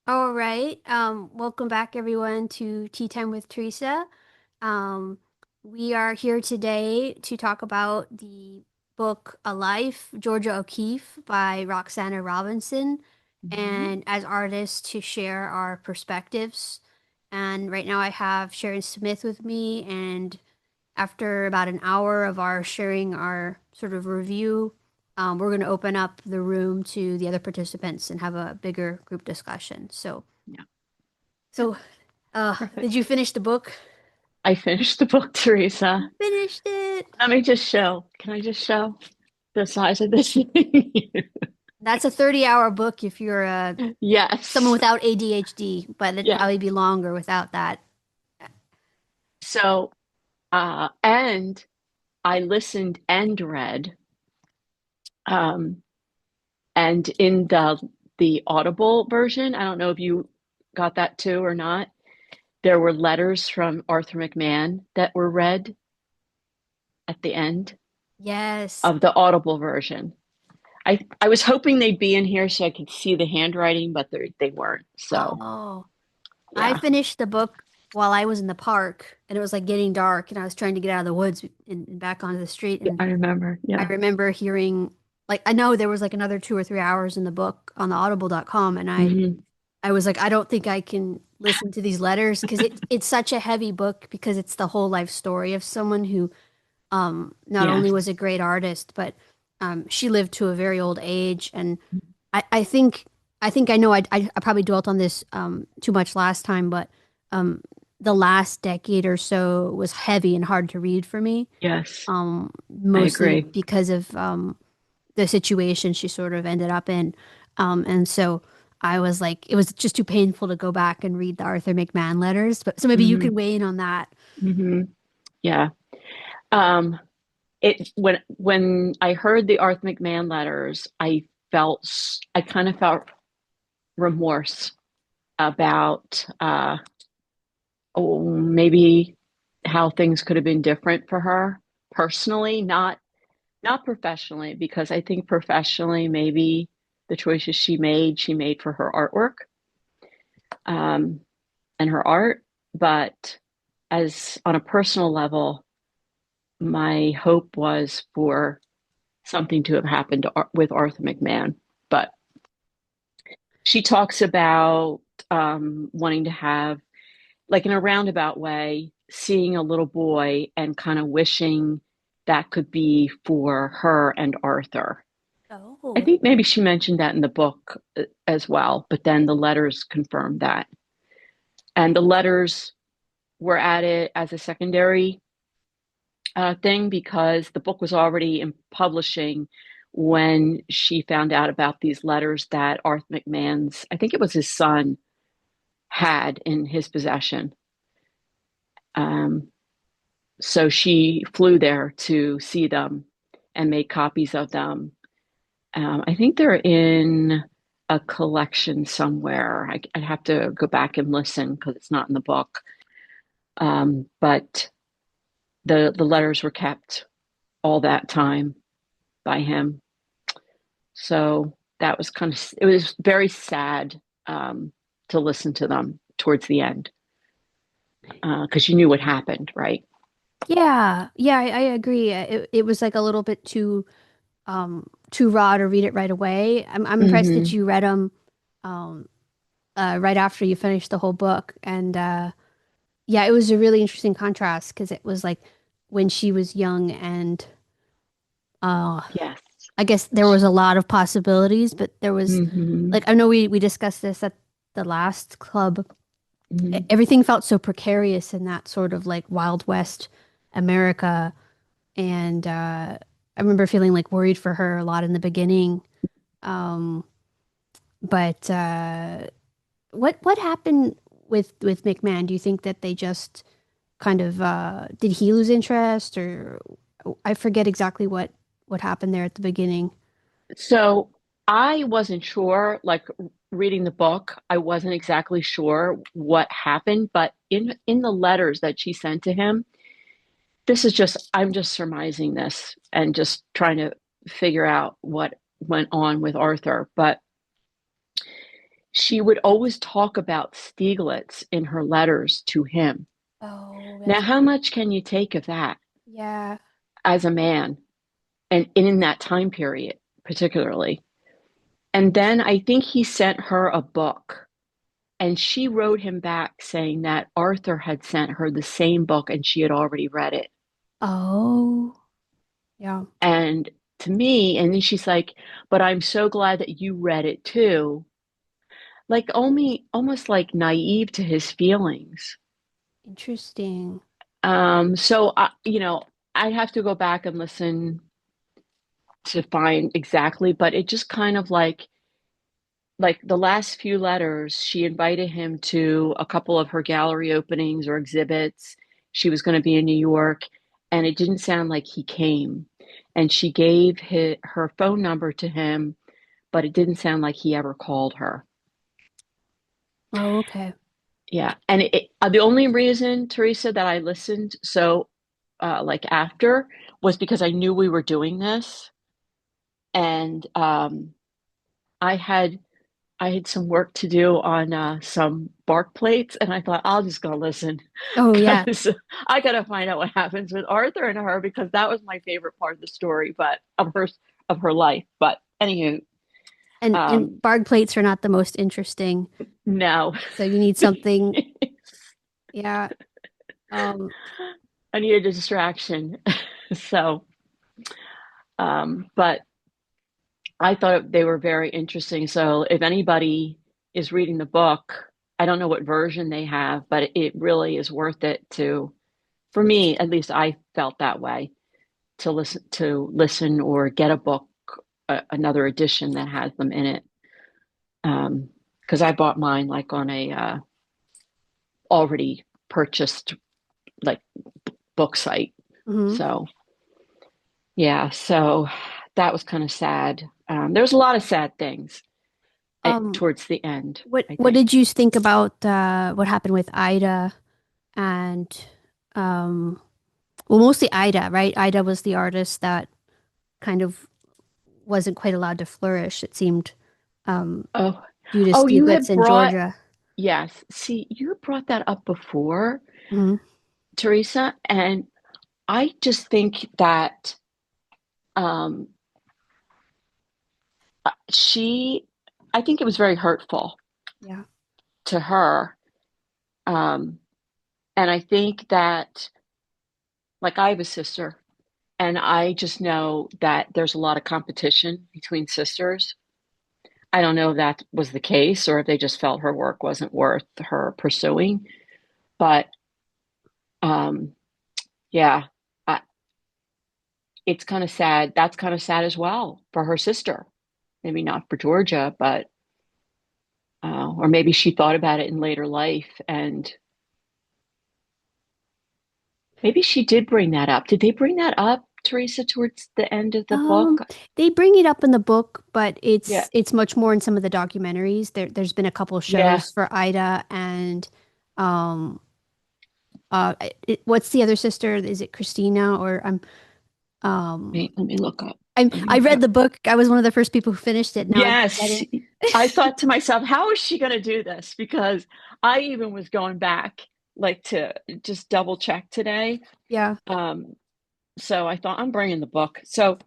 All right. Welcome back everyone to Tea Time with Teresa. Um, we are here today to talk about the book A Life, Georgia O'Keeffe by Roxana Robinson, Mhm. and as artists to share our perspectives. And right now I have Sharon Smith with me, and after about an hour of our sharing our sort of review, we're going to open up the room to the other participants and have a bigger group discussion. So. Yeah. Yeah. So, did Perfect. you finish the book? I finished the book, Teresa. Finished it. Let me just show. Can I just show the size of this thing? That's a 30-hour book if you're someone Yes. without ADHD, but it'd Yeah. probably be longer without that. So, and I listened and read, um, and in the Audible version, I don't know if you got that too or not. There were letters from Arthur McMahon that were read at the end Yes. of the Audible version. I was hoping they'd be in here so I could see the handwriting, but they weren't. So Oh, I yeah, finished the book while I was in the park, and it was like getting dark, and I was trying to get out of the woods and back onto the street, yeah, and I remember. I Yeah. remember hearing like I know there was like another 2 or 3 hours in the book on the audible.com, and Hmm. I was like, I don't think I can listen to these letters because it's such a heavy book because it's the whole life story of someone who not only Yes. was a great artist, but she lived to a very old age. And I think I know I probably dwelt on this too much last time, but um, the last decade or so was heavy and hard to read for me, Yes. I mostly agree. because of the situation she sort of ended up in. And so I was like, it was just too painful to go back and read the Arthur McMahon letters. But so maybe you Hmm. can weigh in on that. Hmm. Yeah. Um, it when I heard the Arth McMahon letters, I kind of felt remorse about maybe how things could have been different for her personally, not professionally, because I think professionally, maybe the choices she made for her artwork, um, and her art. But as on a personal level, my hope was for something to have happened with Arthur McMahon. But she talks about wanting to have, like in a roundabout way, seeing a little boy and kind of wishing that could be for her and Arthur. I Oh. think maybe she mentioned that in the book as well, but then the letters confirmed that. And the letters were added as a secondary thing because the book was already in publishing when she found out about these letters that Arthur McMahon's, I think it was his son, had in his possession. Um, so she flew there to see them and made copies of them. I think they're in a collection somewhere. I'd have to go back and listen because it's not in the book. But the letters were kept all that time by him. So that was it was very sad to listen to them towards the end because you knew what happened, right? Yeah, yeah, I agree. It was like a little bit too raw to read it right away. I'm impressed that Hmm. you read them um right after you finished the whole book. And yeah, it was a really interesting contrast because it was like when she was young and uh Yes. I guess there was a lot of possibilities, but there was Hmm. like I know we discussed this at the last club. Hmm. Everything felt so precarious in that sort of like Wild West America. And I remember feeling like worried for her a lot in the beginning. Um, but what happened with McMahon? Do you think that they just kind of did he lose interest or I forget exactly what happened there at the beginning. So I wasn't sure, like reading the book, I wasn't exactly sure what happened, but in the letters that she sent to him, this is just I'm just surmising this and just trying to figure out what went on with Arthur. But she would always talk about Stieglitz in her letters to him. Oh, Now, that's how much can you take of that yeah. as a man and in that time period, particularly? And then I think he sent her a book, and she wrote him back saying that Arthur had sent her the same book and she had already read it. Oh, yeah. And to me, and then she's like, but I'm so glad that you read it too. Like only almost like naive to his feelings. Interesting. So I'd have to go back and listen to find exactly, but it just kind of like the last few letters, she invited him to a couple of her gallery openings or exhibits. She was going to be in New York, and it didn't sound like he came. And she gave her phone number to him, but it didn't sound like he ever called her. Oh, okay. Yeah. And the only reason, Teresa, that I listened like after was because I knew we were doing this. And I had I had some work to do on some bark plates, and I thought I'll just go listen Oh, yeah. because I got to find out what happens with Arthur and her because that was my favorite part of the story, but of her life. But anywho, And um, bark plates are not the most interesting. no, So you need something, yeah. Um, I need a distraction. So, but I thought they were very interesting. So if anybody is reading the book, I don't know what version they have, but it really is worth it to, for me, at least I felt that way, to listen or get a book, another edition that has them in it. Because I bought mine like on a already purchased like book site. mhm. So yeah, so that was kind of sad. There was a lot of sad things Um, towards the end, I what think. did you think about what happened with Ida and um well mostly Ida, right? Ida was the artist that kind of wasn't quite allowed to flourish, it seemed, um, Oh, due to oh, you Stieglitz had in brought, Georgia. yes. See, you brought that up before, Hmm. Teresa, and I just think that um, she, I think it was very hurtful Yeah. to her. Um, and I think that, like, I have a sister, and I just know that there's a lot of competition between sisters. I don't know if that was the case or if they just felt her work wasn't worth her pursuing. But um, yeah, I, it's kind of sad. That's kind of sad as well for her sister. Maybe not for Georgia, but or maybe she thought about it in later life, and maybe she did bring that up. Did they bring that up, Teresa, towards the end of the Um, book? they bring it up in the book, but Yeah, it's much more in some of the documentaries. There's been a couple yeah. shows for Ida and um what's the other sister? Is it Christina or um Wait, let me look up. Let me I look read up. the book. I was one of the first people who finished it. Now I'm Yes, forgetting. I thought to myself, how is she going to do this? Because I even was going back like to just double check today. Yeah. Um, so I thought I'm bringing the book. So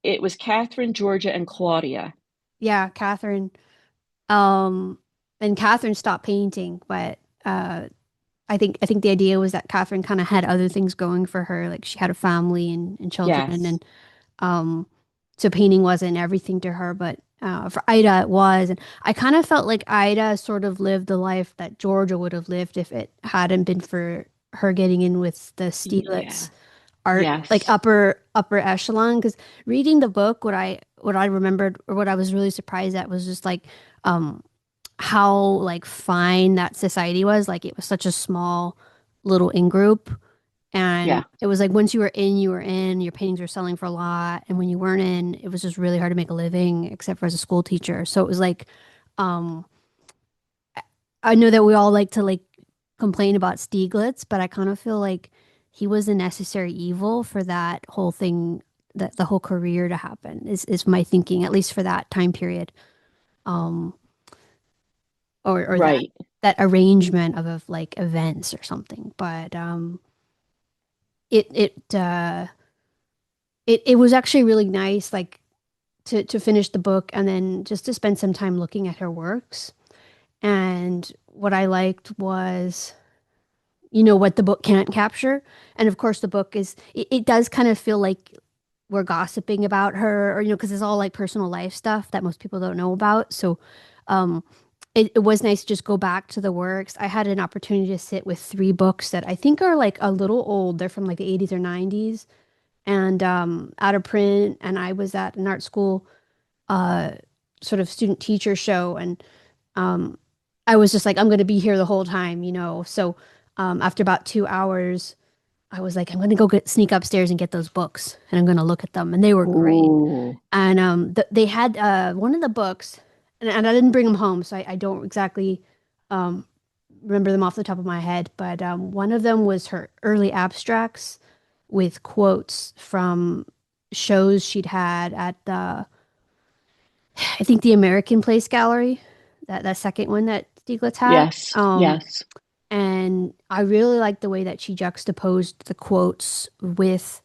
it was Catherine, Georgia, and Claudia. Yeah, Catherine. Um, and Catherine stopped painting, but I think the idea was that Catherine kind of had other things going for her, like she had a family and children, Yes. and um, so painting wasn't everything to her. But for Ida, it was, and I kind of felt like Ida sort of lived the life that Georgia would have lived if it hadn't been for her getting in with the Stieglitz Yeah. art, like Yes. upper echelon. Because reading the book, what I remembered or what I was really surprised at was just like um how like fine that society was. Like it was such a small little in group. And Yeah. it was like once you were in, you were in, your paintings were selling for a lot. And when you weren't in, it was just really hard to make a living, except for as a school teacher. So it was like, um, I know that we all like to like complain about Stieglitz, but I kind of feel like he was a necessary evil for that whole thing, that the whole career to happen is my thinking, at least for that time period. Um, or that Right. that arrangement of like events or something. But it it it was actually really nice, like to finish the book and then just to spend some time looking at her works. And what I liked was, what the book can't capture. And of course, the book it does kind of feel like we're gossiping about her, or, because it's all like personal life stuff that most people don't know about. So, um, it was nice to just go back to the works. I had an opportunity to sit with three books that I think are like a little old. They're from like the 80s or 90s and out of print. And I was at an art school uh, sort of student teacher show. And um, I was just like, I'm going to be here the whole time. So after about 2 hours, I was like, I'm going to go sneak upstairs and get those books and I'm going to look at them. And they were great. Ooh. And they had one of the books, and I didn't bring them home, so I don't exactly um, remember them off the top of my head. But one of them was her early abstracts with quotes from shows she'd had at I think the American Place Gallery, that second one that Stieglitz had. Yes. Yes. And I really liked the way that she juxtaposed the quotes with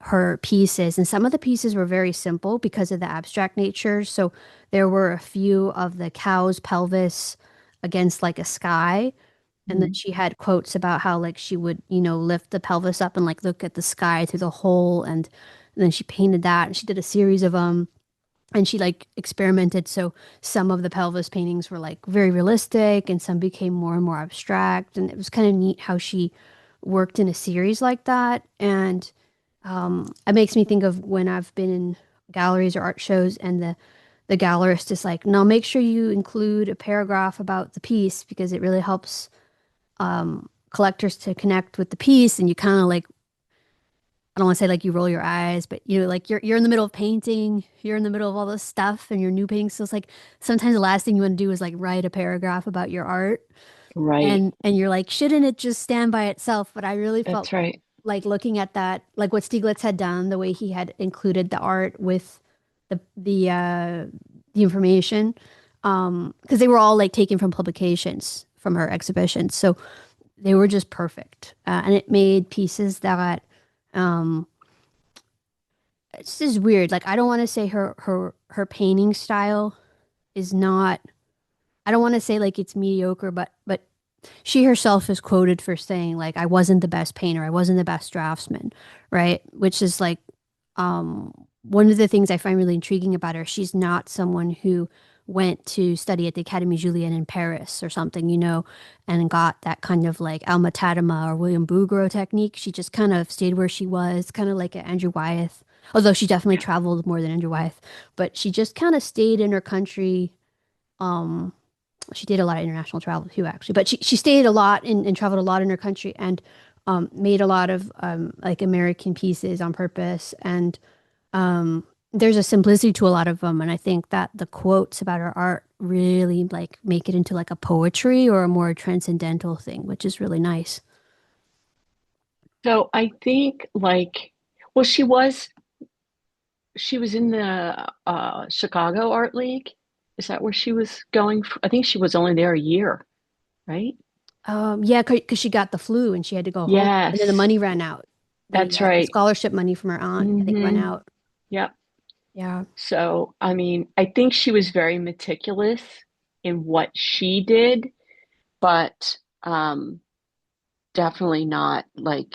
her pieces. And some of the pieces were very simple because of the abstract nature. So there were a few of the cow's pelvis against like a sky. And then Mhm. she had quotes about how like she would, lift the pelvis up and like look at the sky through the hole. And then she painted that and she did a series of them and she like experimented. So some of the pelvis paintings were like very realistic and some became more and more abstract. And it was kind of neat how she worked in a series like that. And it makes me think of when I've been in galleries or art shows and the gallerist is like, no, make sure you include a paragraph about the piece because it really helps collectors to connect with the piece. And you kind of like, I don't want to say like you roll your eyes, but like you're in the middle of painting, you're in the middle of all this stuff and your new painting. So it's like sometimes the last thing you want to do is like write a paragraph about your art. Right. And you're like, shouldn't it just stand by itself? But I really felt That's right. like looking at that, like what Stieglitz had done, the way he had included the art with the information, because they were all like taken from publications from her exhibitions, so they were just perfect, and it made pieces that, um, it's just weird. Like I don't want to say her painting style is not. I don't want to say like it's mediocre, but she herself is quoted for saying like I wasn't the best painter, I wasn't the best draftsman, right? Which is like one of the things I find really intriguing about her. She's not someone who went to study at the Académie Julienne in Paris or something, and got that kind of like Alma Tadema or William Bouguereau technique. She just kind of stayed where she was, kind of like a Andrew Wyeth, although she definitely traveled more than Andrew Wyeth, but she just kind of stayed in her country. Um, she did a lot of international travel too, actually, but she stayed a lot and traveled a lot in her country and made a lot of like American pieces on purpose. And there's a simplicity to a lot of them. And I think that the quotes about her art really like make it into like a poetry or a more transcendental thing, which is really nice. So I think like, well, she was in the Chicago Art League. Is that where she was going? I think she was only there a year, right? Yeah, because she got the flu and she had to go home, and then the Yes, money ran out. The that's uh, the right. scholarship money from her aunt, I think, ran Mm-hmm. out. Yep. Yeah. So, I mean, I think she was very meticulous in what she did, but definitely not like,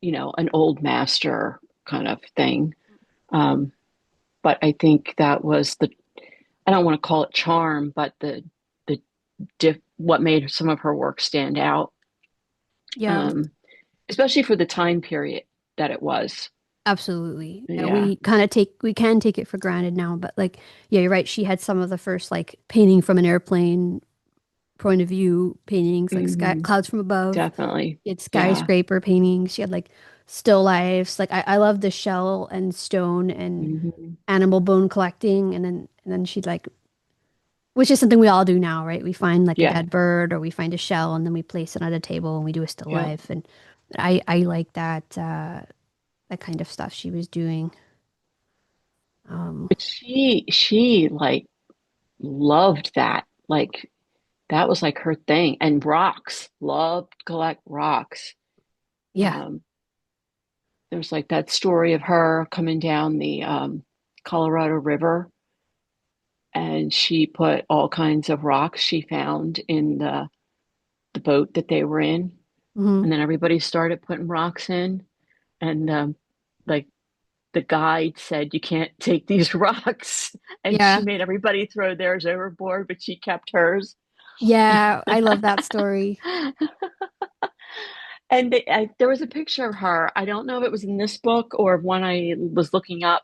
an old master kind of thing. Um, but I think that was I don't want to call it charm, but the what made some of her work stand out, Yeah. um, especially for the time period that it was. Absolutely. Yeah, Yeah. we can take it for granted now, but like, yeah, you're right. She had some of the first like painting from an airplane point of view paintings, like sky, Hmm. clouds from above. Definitely. She had Yeah. skyscraper paintings. She had like still lifes. Like I love the shell and stone and Hmm. animal bone collecting, and then she'd like, which is something we all do now, right? We find like a Yeah. dead bird or we find a shell and then we place it on a table and we do a still Yep. life. And I like that kind of stuff she was doing. Um, But she like loved that. Like that was like her thing. And rocks, loved to collect rocks. Yeah. Um, there's like that story of her coming down the Colorado River, and she put all kinds of rocks she found in the boat that they were in, Hmm. and then everybody started putting rocks in, and like the guide said, "You can't take these rocks," and she Yeah. made everybody throw theirs overboard, but she kept hers. Yeah. I love that story. And there was a picture of her. I don't know if it was in this book or one I was looking up,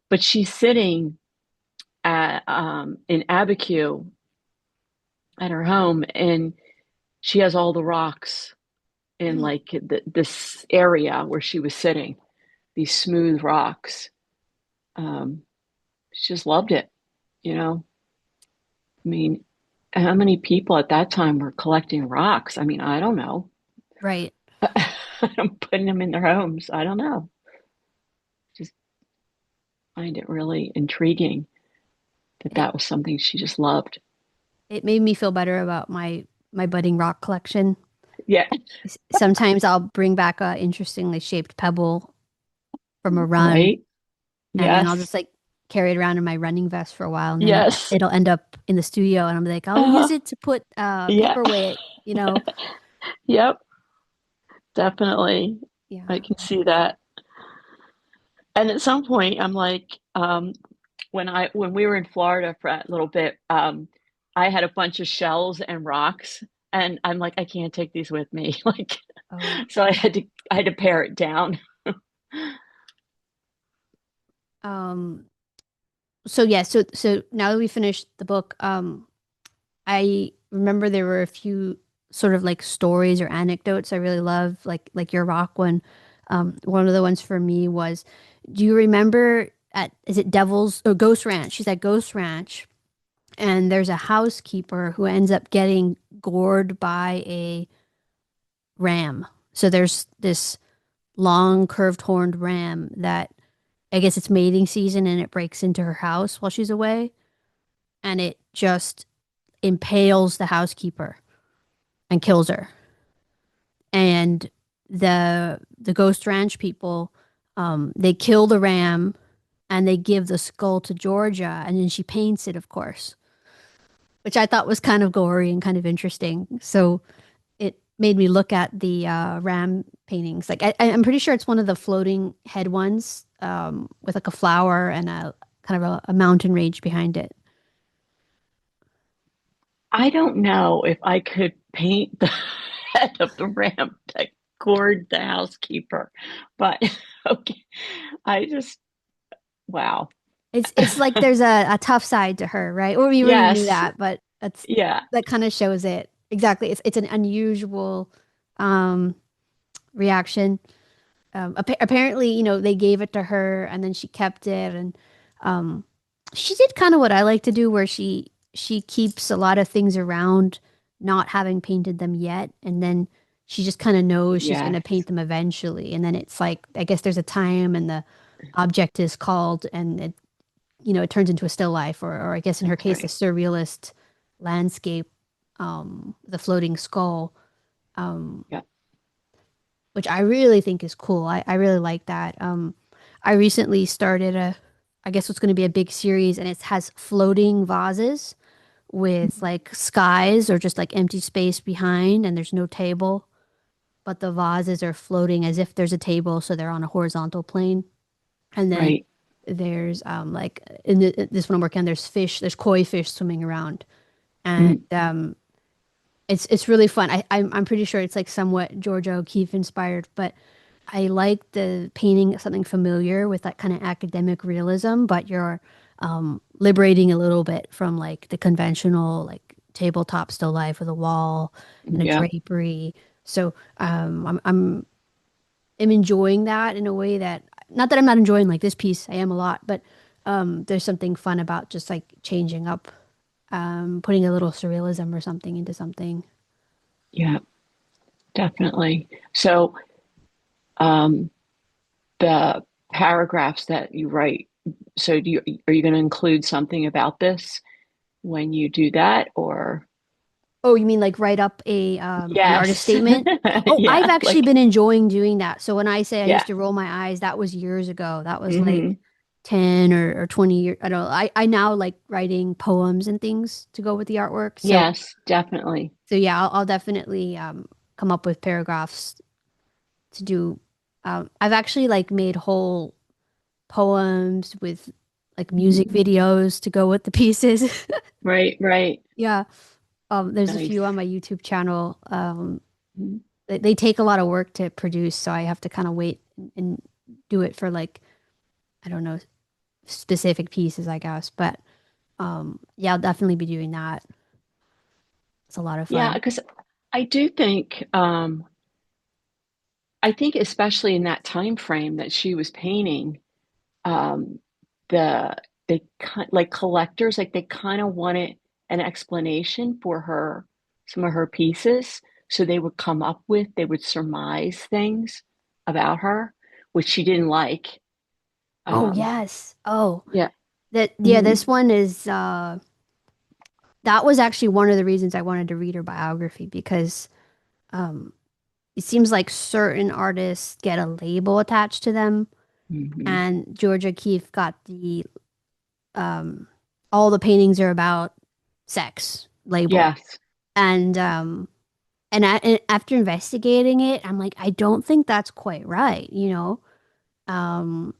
but she's sitting at in Abiquiu at her home, and she has all the rocks in Mm. like this area where she was sitting, these smooth rocks. Um, she just loved it, you know. I mean, how many people at that time were collecting rocks? I mean, I don't know. Right. I'm putting them in their homes. I don't know. Just find it really intriguing that It that was something she just loved. it made me feel better about my budding rock collection. Yeah, Sometimes I'll bring back a interestingly shaped pebble from a run, right. and then I'll just Yes. like carry it around in my running vest for a while, and then Yes. it'll end up in the studio, and I'm like, I'll use Uh, it to put yeah. paperweight, you know. Yep. Definitely. I Yeah. can see that. And at some point, I'm like, when we were in Florida for a little bit, I had a bunch of shells and rocks, and I'm like, I can't take these with me. Like, Oh. so I had to pare it down. Um. So yeah. So now that we finished the book, I remember there were a few sort of like stories or anecdotes I really love, like your rock one. One of the ones for me was, do you remember at is it Devil's or Ghost Ranch? She's at Ghost Ranch, and there's a housekeeper who ends up getting gored by a ram. So there's this long curved horned ram that I guess it's mating season and it breaks into her house while she's away, and it just impales the housekeeper and kills her. And the Ghost Ranch people, they kill the ram and they give the skull to Georgia, and then she paints it, of course, which I thought was kind of gory and kind of interesting. So it made me look at the ram paintings. Like I'm pretty sure it's one of the floating head ones, with like a flower and a kind of a mountain range behind it. I don't know if I could paint the head of the ram that gored the housekeeper, but okay. I just, wow. It's like there's a tough side to her, right? Or we already knew Yes. that, but Yeah. that kind of shows it. Exactly. It's an unusual um reaction. Apparently, they gave it to her and then she kept it, and um she did kind of what I like to do, where she keeps a lot of things around not having painted them yet, and then she just kind of knows she's going Yes. to paint them eventually, and then it's like I guess there's a time and the object is called, and it turns into a still life, or I guess in her That's case, a right. surrealist landscape, the floating skull, Yeah. which I really think is cool. I really like that. I recently started I guess what's going to be a big series, and it has floating vases with like skies or just like empty space behind, and there's no table, but the vases are floating as if there's a table, so they're on a horizontal plane. And then Right. there's like this one I'm working on, there's koi fish swimming around, and Mm. it's really fun. I'm pretty sure it's like somewhat Georgia O'Keeffe inspired, but I like the painting something familiar with that kind of academic realism, but you're liberating a little bit from like the conventional like tabletop still life with a wall and a Yeah. drapery. So I'm enjoying that in a way that, not that I'm not enjoying like this piece, I am a lot, but there's something fun about just like changing up, putting a little surrealism or something into something. Yeah. Definitely. So, um, the paragraphs that you write, so are you going to include something about this when you do that, or Oh, you mean like write up a an artist yes. statement? Oh, I've Yeah, actually like been enjoying doing that. So when I say I yeah. used to roll my eyes, that was years ago. That was like Hmm. 10 or 20 years. I don't know. I now like writing poems and things to go with the artwork. So Yes, definitely. yeah, I'll definitely come up with paragraphs to do. I've actually like made whole poems with like music Mhm. videos to go with the pieces. Right, right. Yeah. There's a few Nice. on my YouTube channel. Mhm. They take a lot of work to produce, so I have to kind of wait and do it for like, I don't know, specific pieces, I guess. But yeah, I'll definitely be doing that. It's a lot of Yeah, fun. because I do think I think especially in that time frame that she was painting, um, the they kind like collectors, like they kind of wanted an explanation for her, some of her pieces. So they would come up with, they would surmise things about her, which she didn't like. Oh, Um, yes. Oh, yeah. that yeah, Hmm. this one is that was actually one of the reasons I wanted to read her biography because um it seems like certain artists get a label attached to them, Hmm. and Georgia Keefe got the um all the paintings are about sex label. Yes. And after investigating it, I'm like, I don't think that's quite right, you know? Um,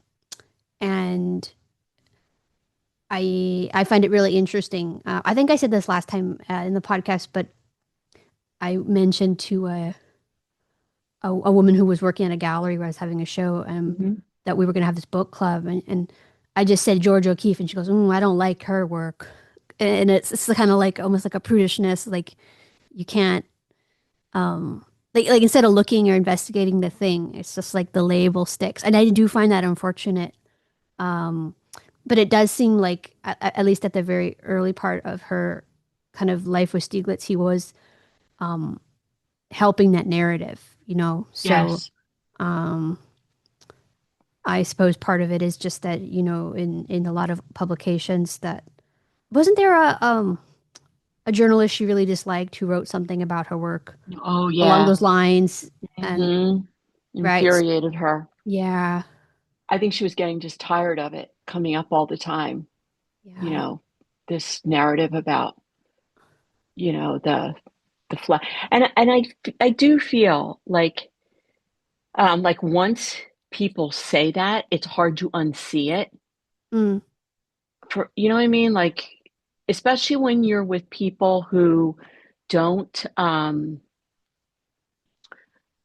and I find it really interesting. I think I said this last time in the podcast, but I mentioned to a woman who was working at a gallery where I was having a show Hmm. that we were going to have this book club, and I just said George O'Keeffe, and she goes, I don't like her work, and it's kind of like almost like a prudishness, like you can't like instead of looking or investigating the thing, it's just like the label sticks, and I do find that unfortunate. Um, but it does seem like at least at the very early part of her kind of life with Stieglitz, he was um, helping that narrative, you know. So Yes. um, I suppose part of it is just that you know in a lot of publications that wasn't there a journalist she really disliked who wrote something about her work Oh, along yeah. those lines, and Hmm. right, Infuriated her. yeah. I think she was getting just tired of it coming up all the time, you Yeah. know, this narrative about, the flag. And I do feel like once people say that, it's hard to unsee it. Mm, For you know what I mean? Like especially when you're with people who don't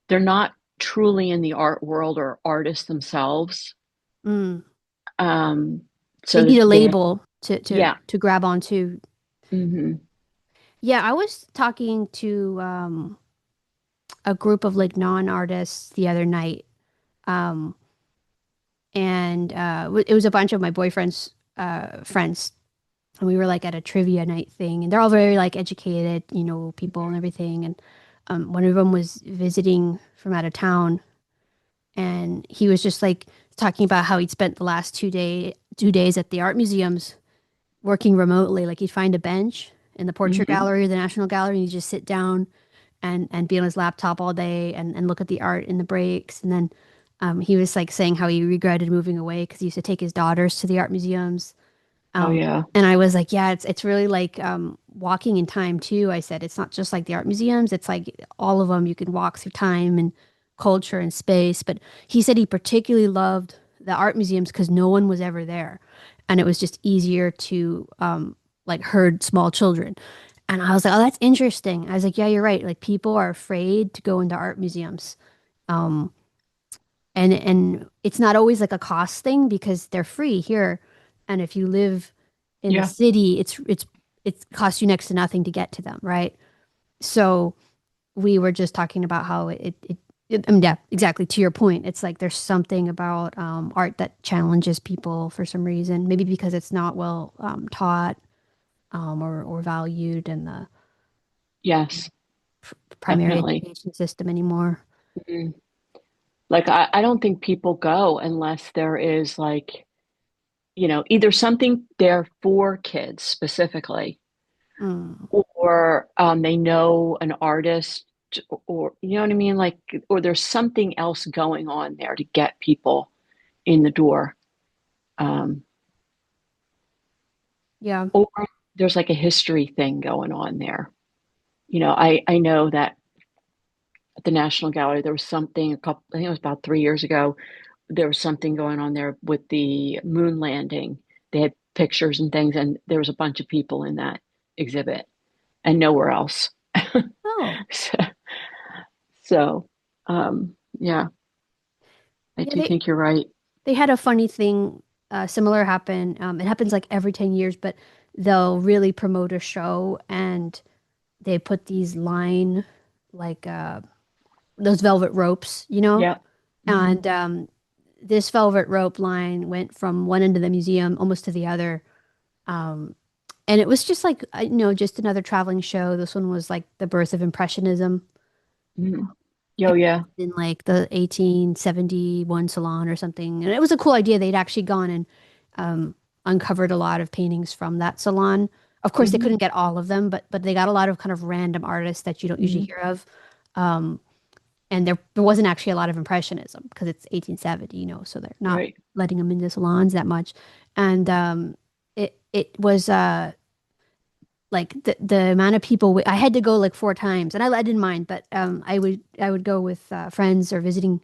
they're not truly in the art world or artists themselves. mm. Um, They so need a they label yeah. to grab onto. Hmm. Yeah, I was talking to a group of like non-artists the other night, um, and it was a bunch of my boyfriend's friends, and we were like at a trivia night thing, and they're all very like educated, you know, people and everything. And one of them was visiting from out of town, and he was just like talking about how he'd spent the last 2 days at the art museums working remotely. Like he'd find a bench in the portrait Hmm. gallery or the National Gallery, and he'd just sit down and be on his laptop all day and look at the art in the breaks. And then he was like saying how he regretted moving away because he used to take his daughters to the art museums. Oh Um, yeah. and I was like, yeah, it's really like walking in time too. I said it's not just like the art museums; it's like all of them. You can walk through time and culture and space. But he said he particularly loved the art museums because no one was ever there, and it was just easier to like herd small children. And I was like, oh, that's interesting. I was like, yeah, you're right. Like people are afraid to go into art museums. Um, and it's not always like a cost thing because they're free here. And if you live in the Yeah. city, it costs you next to nothing to get to them, right? So we were just talking about how I mean, yeah, exactly to your point. It's like there's something about art that challenges people for some reason, maybe because it's not well taught or valued in the Yes, primary definitely. education system anymore. Mhm. Like I don't think people go unless there is like, either something there for kids specifically, Mm. or they know an artist, or you know what I mean? Like, or there's something else going on there to get people in the door. Um, Yeah. or there's like a history thing going on there. I know that at the National Gallery, there was something I think it was about 3 years ago, there was something going on there with the moon landing. They had pictures and things, and there was a bunch of people in that exhibit and nowhere else. Oh. So, so yeah, I Yeah, do think you're right. they had a funny thing similar happen. It happens like every 10 years, but they'll really promote a show and they put these line like those velvet ropes, you know? Yeah. Hmm. And this velvet rope line went from one end of the museum almost to the other. Um, and it was just like, just another traveling show. This one was like the birth of Impressionism. Hmm. Oh, yeah. In like the 1871 salon or something. And it was a cool idea. They'd actually gone and uncovered a lot of paintings from that salon. Of course, they Hmm. couldn't get all of them, but they got a lot of kind of random artists that you don't usually Hmm. hear of. Um, and there wasn't actually a lot of impressionism because it's 1870, so they're not Right. letting them into salons that much. And it was like the amount of people I had to go like 4 times, and I didn't mind, but I would go with friends or visiting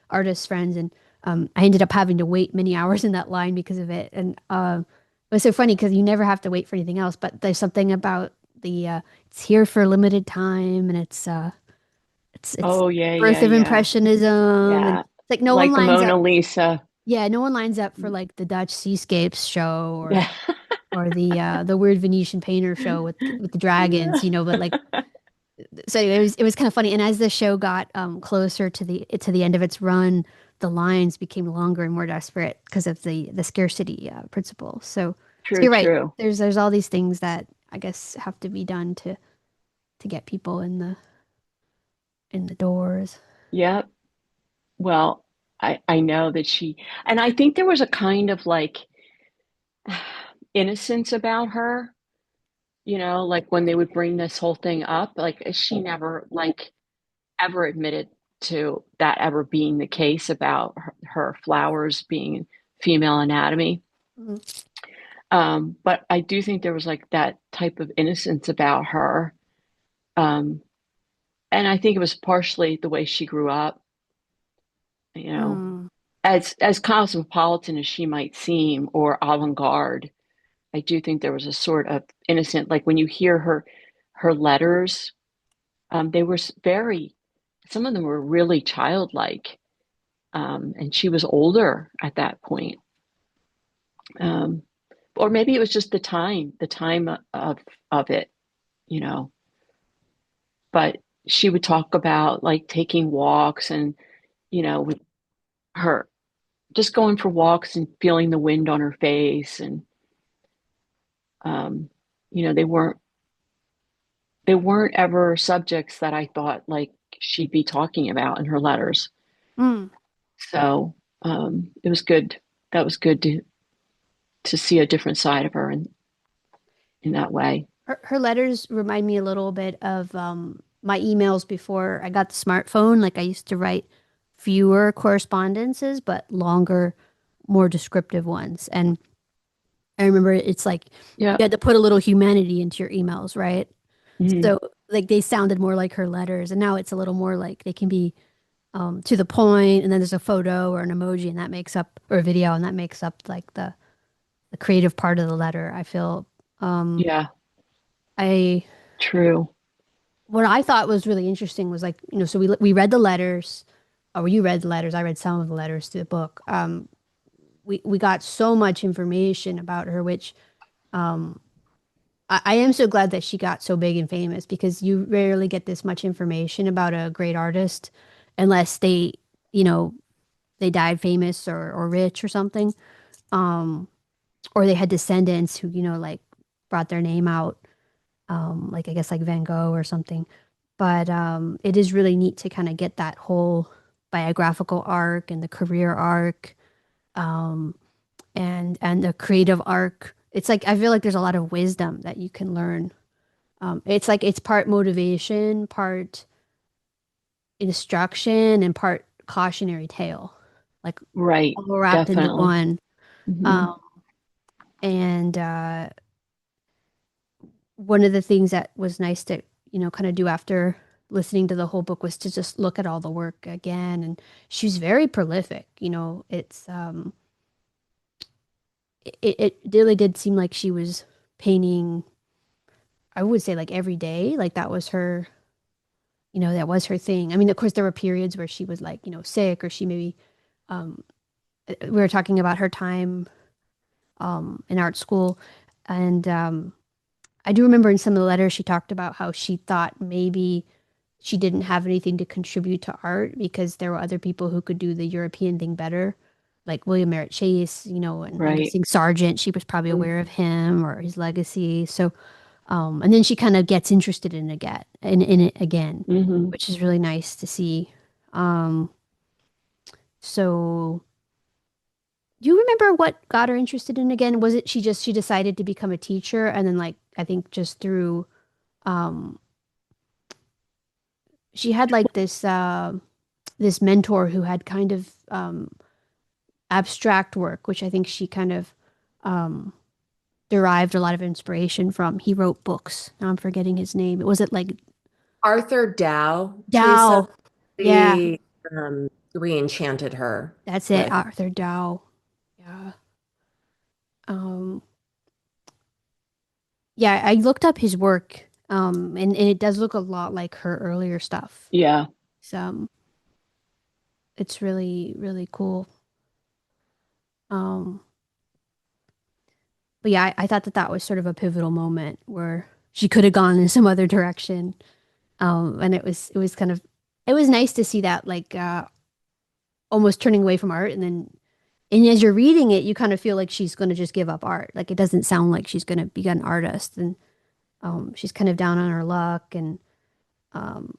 artists friends, and I ended up having to wait many hours in that line because of it. And it was so funny because you never have to wait for anything else, but there's something about the it's here for a limited time, and it's Oh, yeah, birth yeah, of yeah. impressionism, and Yeah. it's like no one Like the lines Mona up. Lisa. Yeah, no one lines up for like the Dutch seascapes show Yeah. or the weird Venetian painter show with the dragons, but like so anyway, it was kind of funny. And as the show got closer to the end of its run, the lines became longer and more desperate because of the scarcity principle. So True, you're right. true. There's all these things that I guess have to be done to get people in the doors. Yeah. Well, I know that and I think there was a kind of like innocence about her, like when they would bring this whole thing up, like she never like ever admitted to that ever being the case about her flowers being female anatomy. Mhm. But I do think there was like that type of innocence about her. Um, and I think it was partially the way she grew up, you know, Mm, as cosmopolitan as she might seem or avant-garde. I do think there was a sort of innocent, like when you hear her letters, they were very, some of them were really childlike. And she was older at that point. Um, or maybe it was just the time of it, you know. But she would talk about like taking walks and, with her just going for walks and feeling the wind on her face. And, um, they weren't ever subjects that I thought like she'd be talking about in her letters. mm. So, it was good. That was good to see a different side of her in that way. Her letters remind me a little bit of my emails before I got the smartphone. Like I used to write fewer correspondences, but longer, more descriptive ones. And I remember it's like Yeah. you had to put a little humanity into your emails, right? Mhm. So like they sounded more like her letters, and now it's a little more like they can be to the point, and then there's a photo or an emoji, and that makes up or a video, and that makes up like the creative part of the letter. I feel um, Yeah. I True. what I thought was really interesting was like, so we read the letters, or you read the letters. I read some of the letters to the book. We got so much information about her, which I am so glad that she got so big and famous because you rarely get this much information about a great artist unless you know, they died famous or rich or something, or they had descendants who, like brought their name out, like I guess like Van Gogh or something. But it is really neat to kind of get that whole biographical arc and the career arc, and the creative arc. It's like I feel like there's a lot of wisdom that you can learn. It's like it's part motivation, part instruction, and part cautionary tale, like Right. all wrapped into Definitely. one. Hmm. Um, and one of the things that was nice to, kind of do after listening to the whole book was to just look at all the work again. And she was very prolific. It really did seem like she was painting, I would say like every day, like that was her thing. I mean, of course, there were periods where she was like, sick or she maybe, um, we were talking about her time, in art school. And, I do remember in some of the letters she talked about how she thought maybe she didn't have anything to contribute to art because there were other people who could do the European thing better, like William Merritt Chase, and I'm Right. guessing Sargent. She was probably Mm. aware of him or his legacy. So, and then she kind of gets interested in it again, Hmm. which is really nice to see. Um, so do you remember what got her interested in it again? Was it she decided to become a teacher and then like I think just through um she had like this mentor who had kind of abstract work, which I think she kind of um, derived a lot of inspiration from. He wrote books. Now I'm forgetting his name. Was it like Arthur Dow, Teresa, Dow? Yeah, we we enchanted her that's it, with. Arthur Dow. Yeah. Um, yeah, I looked up his work, and it does look a lot like her earlier stuff. Yeah. So it's really, really cool. Um, but yeah, I thought that that was sort of a pivotal moment where she could have gone in some other direction. And it was kind of it was nice to see that like almost turning away from art and as you're reading it, you kind of feel like she's going to just give up art. Like it doesn't sound like she's going to be an artist and she's kind of down on her luck and um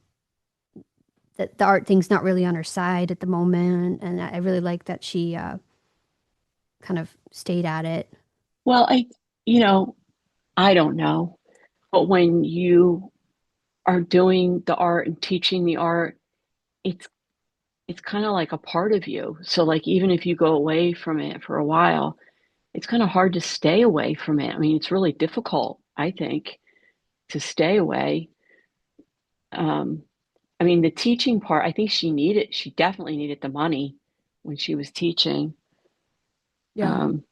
that the art thing's not really on her side at the moment and I really like that she kind of stayed at it. Well, you know, I don't know, but when you are doing the art and teaching the art, it's it's kind of like a part of you. So like even if you go away from it for a while, it's kind of hard to stay away from it. I mean, it's really difficult, I think, to stay away. Um, I mean, the teaching part, I think she definitely needed the money when she was teaching. Yeah. Um,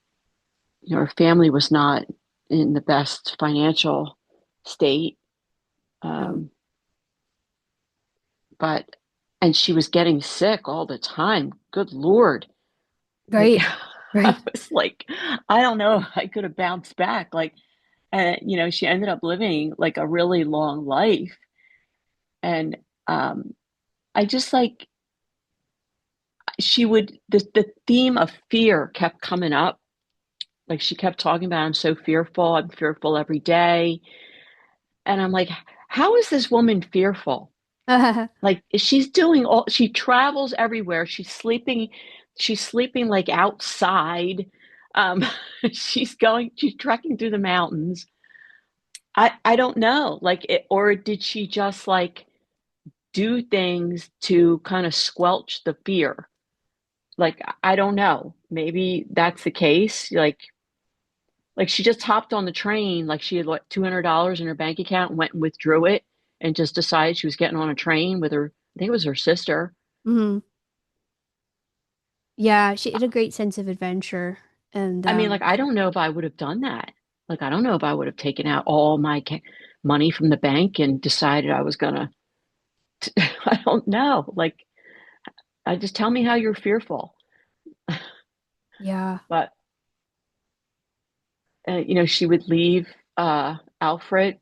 her family was not in the best financial state. No. Um, but, and she was getting sick all the time. Good Lord. Like, Right. I Right. was like, I don't know if I could have bounced back. Like, and, she ended up living like a really long life. And I just like, the theme of fear kept coming up. Like, she kept talking about, I'm so fearful. I'm fearful every day. And I'm like, how is this woman fearful? Like she travels everywhere. She's sleeping like outside. Um, she's trekking through the mountains. I don't know. Or did she just like do things to kind of squelch the fear? Like, I don't know. Maybe that's the case. Like she just hopped on the train, like she had what, $200 in her bank account and went and withdrew it and just decided she was getting on a train with her, I think it was her sister. Hmm. Yeah, she had a great sense of adventure and I mean, like, I don't know if I would have done that. Like, I don't know if I would have taken out all my money from the bank and decided I was gonna, I don't know. Like, I just tell me how you're fearful. yeah. But, she would leave Alfred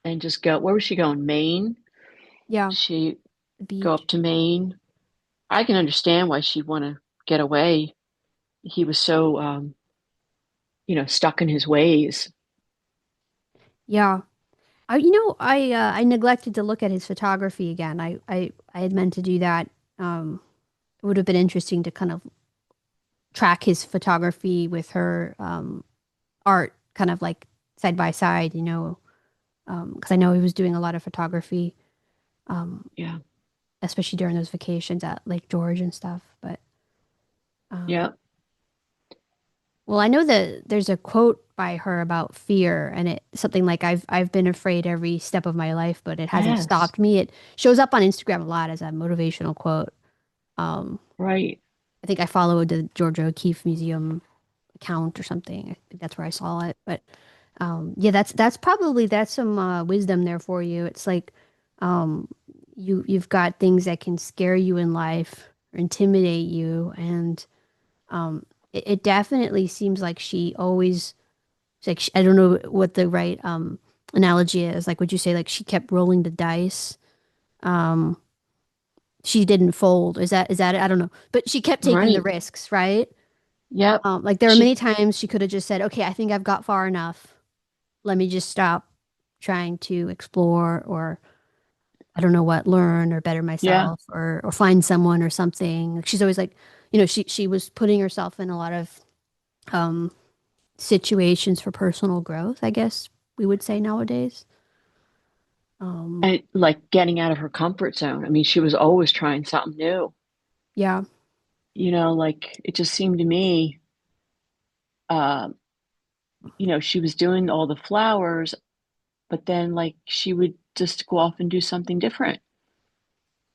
and just go, where was she going? Maine. Yeah, She the go beach. up to Maine. I can understand why she'd want to get away. He was so, stuck in his ways. Yeah. I neglected to look at his photography again. I had meant to do that. It would have been interesting to kind of track his photography with her art, kind of like side by side. because I know he was doing a lot of photography, um, Yeah. especially during those vacations at Lake George and stuff. But um, Yeah. well, I know that there's a quote by her about fear, and it something like I've been afraid every step of my life, but it hasn't Yes. stopped me. It shows up on Instagram a lot as a motivational quote. Um, Right. I think I followed the Georgia O'Keeffe Museum account or something. I think that's where I saw it. But yeah, that's some wisdom there for you. It's like um, you've got things that can scare you in life or intimidate you, and it definitely seems like she always like I don't know what the right analogy is. Like, would you say like she kept rolling the dice? Um, she didn't fold. Is that it? I don't know, but she kept taking the Right. risks, right? Yep. Like there were She, many times she could have just said, "Okay, I think I've got far enough. Let me just stop trying to explore or I don't know what, learn or better yeah. myself or find someone or something." Like, she's always like, she was putting herself in a lot of um situations for personal growth, I guess we would say nowadays. Um, And like getting out of her comfort zone. I mean, she was always trying something new. yeah. Like it just seemed to me, uh, she was doing all the flowers, but then like she would just go off and do something different,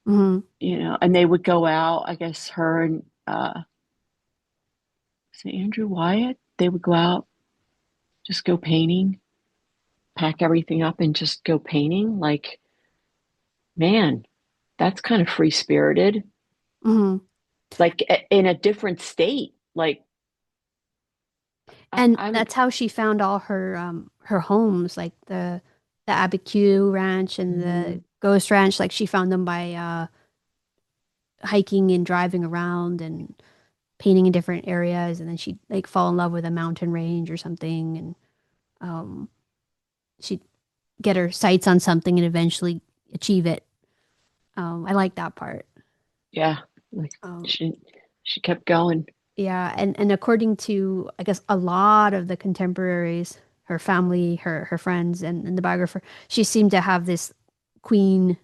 Hmm. and they would go out, I guess her and is it Andrew Wyatt? They would go out, just go painting, pack everything up and just go painting. Like, man, that's kind of free spirited. Hmm. Like in a different state. Like And I'm that's how she found all her homes, like the Abiquiu Ranch and the mhm, Ghost Ranch. Like she found them by hiking and driving around and painting in different areas, and then she'd like fall in love with a mountain range or something, and um, she'd get her sights on something and eventually achieve it. I like that part. yeah, like Um, she kept going. yeah, and according to I guess a lot of the contemporaries, her family, her friends, and the biographer, she seemed to have this queen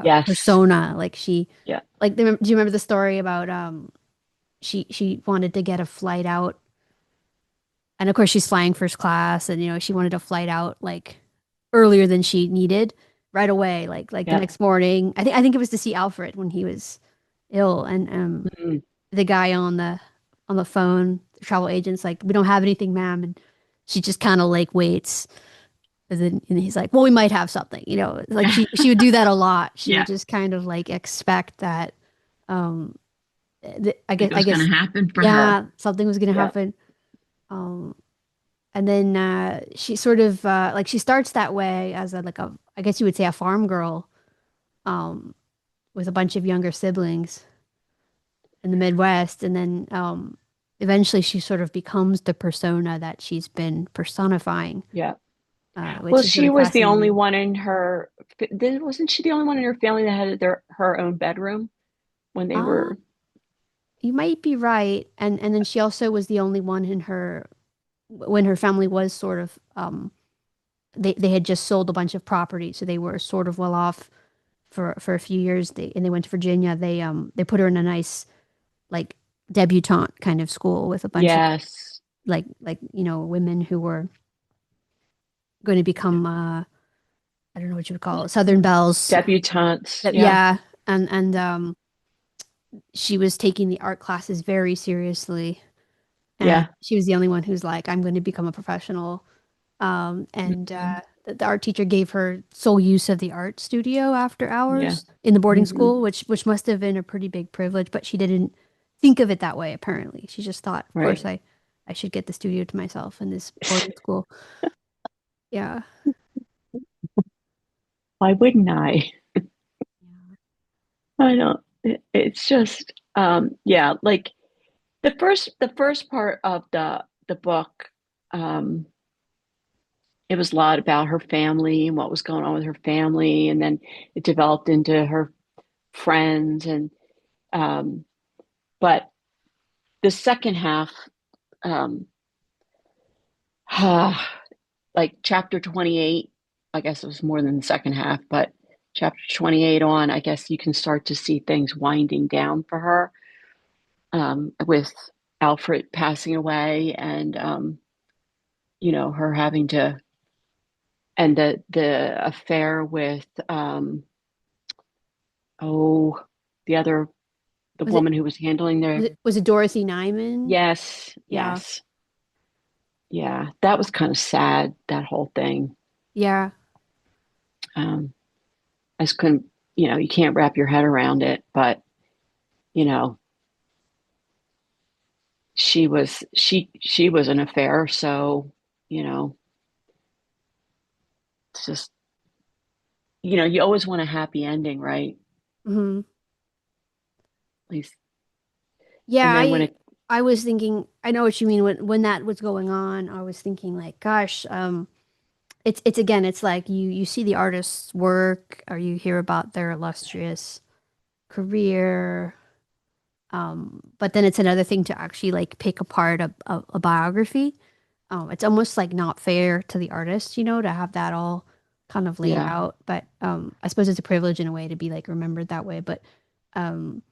Yes. persona. Like she, Yeah. like do you remember the story about she wanted to get a flight out, and of course she's flying first class, and she wanted a flight out like earlier than she needed right away, like the Yeah. next morning. I think it was to see Alfred when he was ill, and Mhm. the guy on the phone, the travel agent's like, "We don't have anything, ma'am," and she just kind of like waits. And he's like, "Well, we might have something," like she would do that a lot. She would Yeah. just kind of like expect that, um, I Like guess, it was gonna happen for her. yeah, something was gonna Yeah. happen. Um, and then she sort of like she starts that way as I guess you would say a farm girl, um, with a bunch of younger siblings in the Midwest, and then eventually she sort of becomes the persona that she's been personifying, Yeah. Well, which is she really was the only fascinating. one in her, then wasn't she the only one in her family that had her own bedroom when they Ah, were, you might be right, and then she also was the only one in her when her family was sort of they had just sold a bunch of property, so they were sort of well off for a few years. They went to Virginia. They put her in a nice like debutante kind of school with a bunch of yes. women who were going to Yeah. become I don't know what you would call it, Southern Belles. Debutantes. Yeah. Yeah, and she was taking the art classes very seriously, and Yeah. she was the only one who's like, I'm going to become a professional. And Mhm. the art teacher gave her sole use of the art studio after Yeah. hours in the boarding Hmm. school, which must have been a pretty big privilege, but she didn't think of it that way, apparently. She just thought, of course, Right. I should get the studio to myself in this boarding school. Yeah. Why wouldn't I? I don't. It's just, yeah. Like the first part of the book, um, it was a lot about her family and what was going on with her family, and then it developed into her friends, and um, but the second half, um, like chapter 28. I guess it was more than the second half, but chapter 28 on, I guess you can start to see things winding down for her, with Alfred passing away and, her having to, and the affair with, oh, the other, the Was it woman who was handling their, was it Dorothy Nyman? yes, Yeah. yes. Yeah, that was kind of sad, that whole thing. Yeah. Um, I just couldn't, you can't wrap your head around it, but, you know, she was an affair, so, you know, it's just, you always want a happy ending, right? Hmm. At least, Yeah, and then when it, I was thinking, I know what you mean when that was going on, I was thinking like, gosh, it's again, it's like you see the artist's work or you hear about their illustrious career, but then it's another thing to actually like pick apart a biography. It's almost like not fair to the artist, to have that all kind of laid yeah, out. But I suppose it's a privilege in a way to be like remembered that way. But um,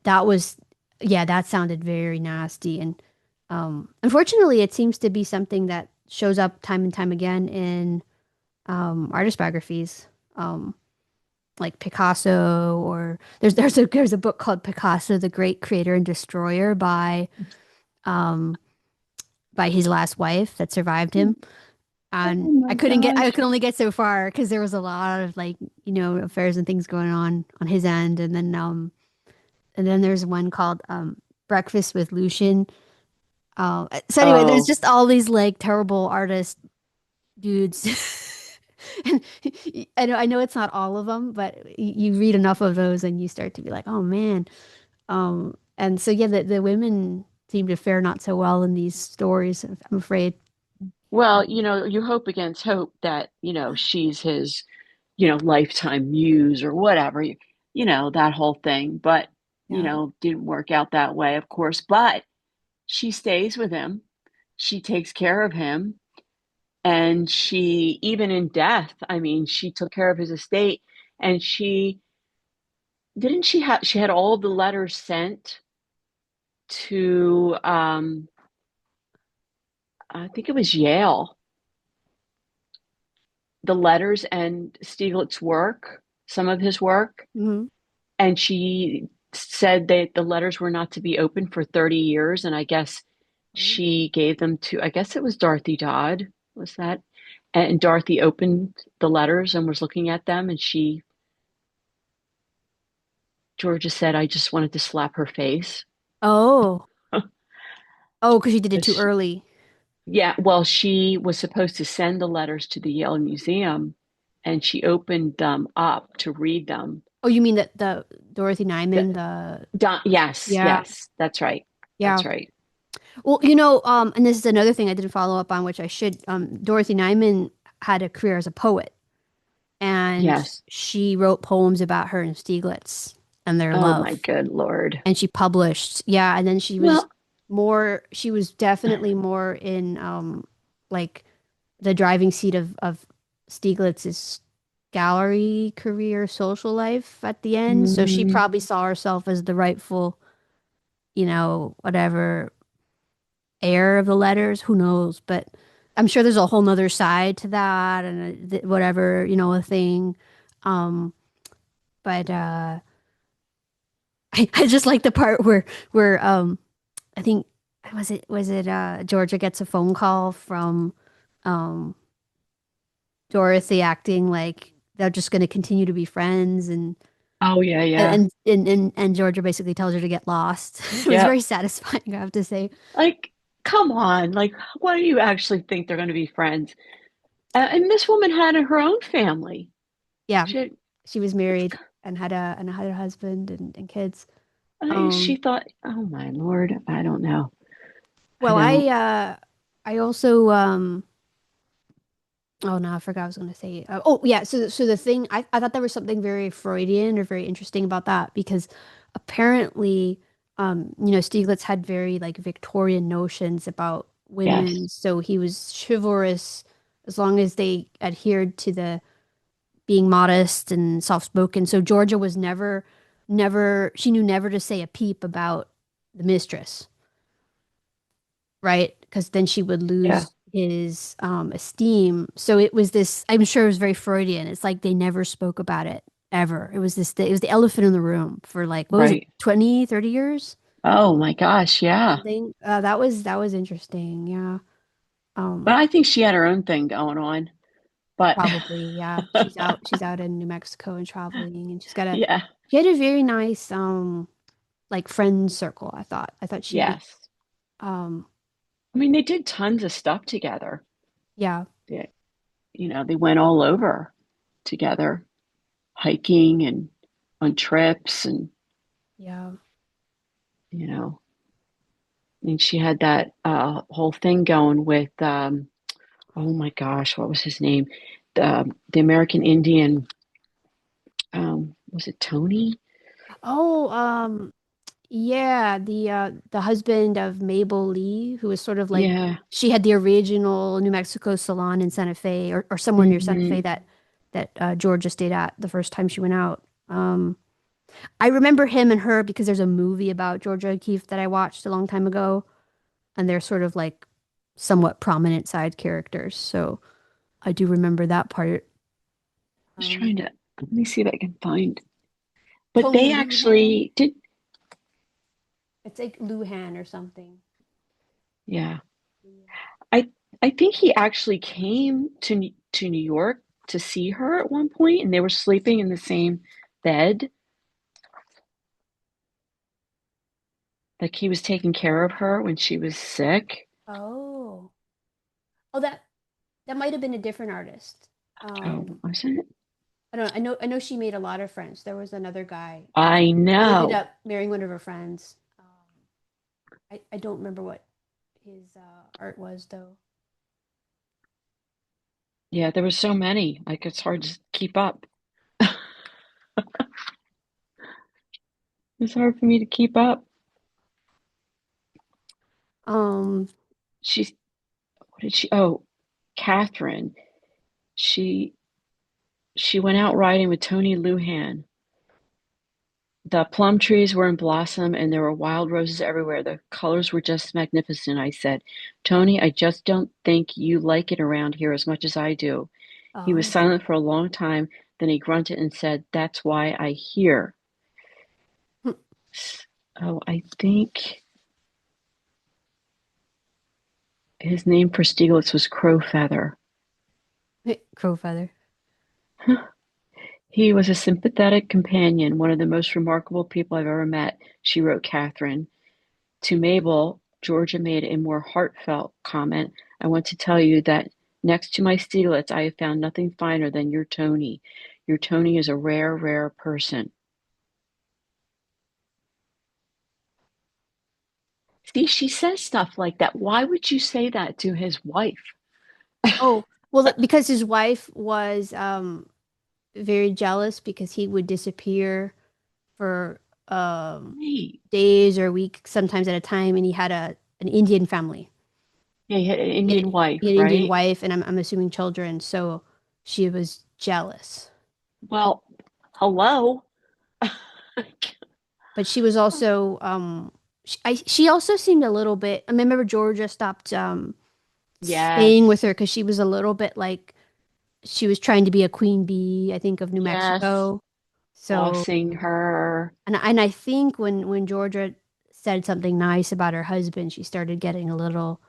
that was, yeah, that sounded very nasty. And unfortunately, it seems to be something that shows up time and time again in artist biographies. Um, like Picasso, or there's a book called Picasso, the Great Creator and Destroyer um by his last wife that survived him. And oh my I gosh. could only get so far because there was a lot of like, affairs and things going on his end. And then there's one called Breakfast with Lucian. So anyway, there's Oh, just all these like terrible artist dudes. And I know it's not all of them, but you read enough of those and you start to be like, oh man. And so yeah, the women seem to fare not so well in these stories, I'm afraid. well, you hope against hope that, she's his, lifetime muse or whatever, that whole thing. But, Yeah. didn't work out that way, of course. But she stays with him. She takes care of him. And she, even in death, I mean, she took care of his estate. And she had all the letters sent to, I think it was Yale, the letters and Stieglitz's work, some of his work. Hmm. And she said that the letters were not to be open for 30 years. And I guess she gave them to, I guess it was Dorothy Dodd, was that? And Dorothy opened the letters and was looking at them. And Georgia said, I just wanted to slap her face. Oh. Oh, because you did it too She, early. yeah, well, she was supposed to send the letters to the Yale Museum and she opened them up to read them. Oh, you mean that the Dorothy The, Nyman, the yes, yeah, yes, that's right. yeah. That's right. Well, and this is another thing I didn't follow up on, which I should. Dorothy Nyman had a career as a poet, and Yes. she wrote poems about her and Stieglitz and their Oh my love, good Lord. and she published. Yeah, and then Well, she was definitely more in like the driving seat of Stieglitz's gallery career, social life at the end. So she mm, probably saw herself as the rightful, whatever heir of the letters. Who knows? But I'm sure there's a whole nother side to that and whatever, a thing. Um, but I just like the part where I think was it Georgia gets a phone call from um Dorothy acting like they're just going to continue to be friends, oh yeah, yeah. and Georgia basically tells her to get lost. It was Yep. very satisfying, I have to say. Like, come on. Like, why do you actually think they're going to be friends? And this woman had her own family. Yeah, She had, she was it's, married and had a husband and kids. she Um, thought, oh my Lord, I don't know. I well, don't. I also oh no, I forgot I was going to say. Oh yeah, so the thing I thought there was something very Freudian or very interesting about that because apparently Stieglitz had very like Victorian notions about women, Yes. so he was chivalrous as long as they adhered to the being modest and soft-spoken. So Georgia was never, she knew never to say a peep about the mistress, right? Because then she would Yeah, lose his esteem. So it was this, I'm sure it was very Freudian. It's like they never spoke about it ever. It was the elephant in the room for like, what was it, right. 20, 30 years? Oh my gosh, yeah. Something. That was interesting. Yeah. But Um, I think she had her own thing going on. But Probably, yeah. She's out in New Mexico and traveling and yeah, she had a very nice like friend circle, I thought. I thought she did yes. um I mean, they did tons of stuff together. yeah, They, they went all over together, hiking and on trips and, yeah. you know, and she had that whole thing going with oh my gosh, what was his name? The American Indian, was it Tony? Oh, yeah, the husband of Mabel Lee, who was sort of like Yeah. she had the original New Mexico salon in Santa Fe or somewhere near Santa Fe Hmm. that Georgia stayed at the first time she went out. I remember him and her because there's a movie about Georgia O'Keeffe that I watched a long time ago, and they're sort of like somewhat prominent side characters. So I do remember that part. Just Um, trying to let me see if I can find. But Tony they Luhan. actually did. It's like Luhan or something. Yeah. I I think he actually came to New York to see her at one point, and they were sleeping in the same bed. Like he was taking care of her when she was sick. Oh. Oh, that might have been a different artist. Oh, Um, wasn't it? I don't know. I know she made a lot of friends. There was another guy I who ended know. up marrying one of her friends. I don't remember what his art was though. Yeah, there were so many. Like it's hard to keep up. It's hard for me to keep up. Um, She's what did she? Oh, Catherine. She she went out riding with Tony Luhan. The plum trees were in blossom and there were wild roses everywhere. The colors were just magnificent. I said, Tony, I just don't think you like it around here as much as I do. He was oh, silent for a long time. Then he grunted and said, That's why I hear. Oh, I think his name for Stieglitz was Crowfeather. crow feather. He was a sympathetic companion, one of the most remarkable people I've ever met, she wrote Catherine. To Mabel, Georgia made a more heartfelt comment. I want to tell you that next to my Stieglitz, I have found nothing finer than your Tony. Your Tony is a rare, rare person. See, she says stuff like that. Why would you say that to his wife? Oh, well, because his wife was very jealous because he would disappear for Right. days or weeks, sometimes at a time, and he had a an Indian family. Yeah, he had an He had, Indian he wife, had an Indian right? wife, and I'm assuming children, so she was jealous. Well, hello. But she was also she also seemed a little bit. I remember Georgia stopped staying with Yes. her because she was a little bit like she was trying to be a queen bee, I think, of New Yes. Mexico. So Bossing her. and I think when Georgia said something nice about her husband, she started getting a little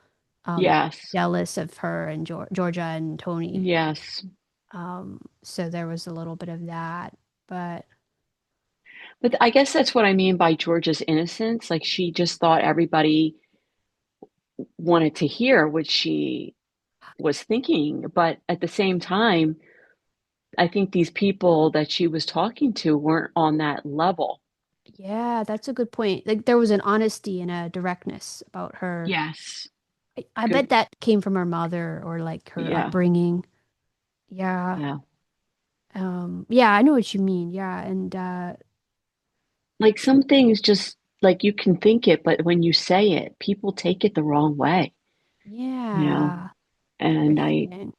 Yes. jealous of her and Georgia and Tony. Yes. So there was a little bit of that, but But I guess that's what I mean by Georgia's innocence. Like she just thought everybody wanted to hear what she was thinking. But at the same time, I think these people that she was talking to weren't on that level. yeah, that's a good point. Like there was an honesty and a directness about her. Yes. I bet Good. that came from her mother or like her Yeah. upbringing. Yeah. Yeah. Yeah, I know what you mean. Yeah, and Like some things just like you can think it, but when you say it, people take it the wrong way, you know? yeah, And I interesting.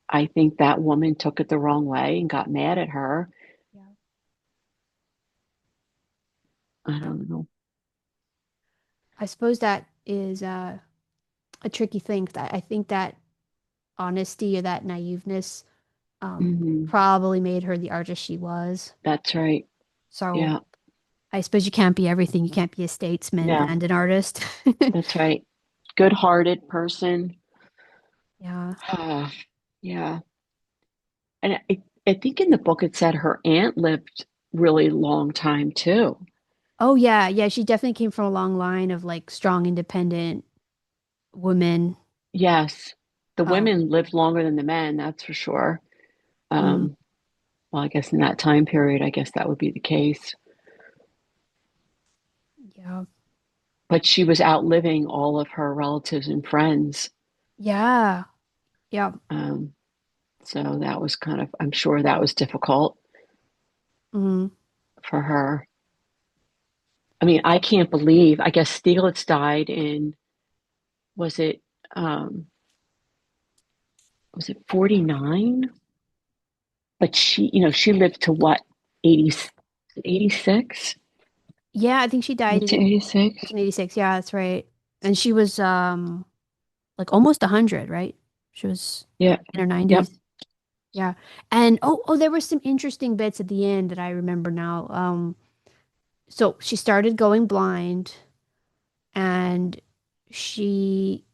I think that woman took it the wrong way and got mad at her. Yeah. I Yeah. don't know. I suppose that is a tricky thing. I think that honesty or that naiveness Hmm. probably made her the artist she was. That's right. So Yeah. I suppose you can't be everything. You can't be a statesman Yeah. and an artist. That's right. Good-hearted person. Yeah. Yeah. And I think in the book it said her aunt lived really long time too. Oh yeah, yeah. She definitely came from a long line of like strong, independent women. Yes. The Um, women lived longer than the men, that's for sure. mm, Um, well, I guess in that time period, I guess that would be the case. yeah. But she was outliving all of her relatives and friends. Yeah. Yeah. Um, so that was kind of, I'm sure that was difficult Mm. for her. I mean, I can't believe, I guess Stieglitz died in, was it, um, was it 49? But she lived to what, 80, 86? Yeah, I think she died in 1986? 1986. Yeah, that's right. And she was like almost 100, right? She was Yeah. in her Yep. 90s. Yeah. And there were some interesting bits at the end that I remember now. So she started going blind and she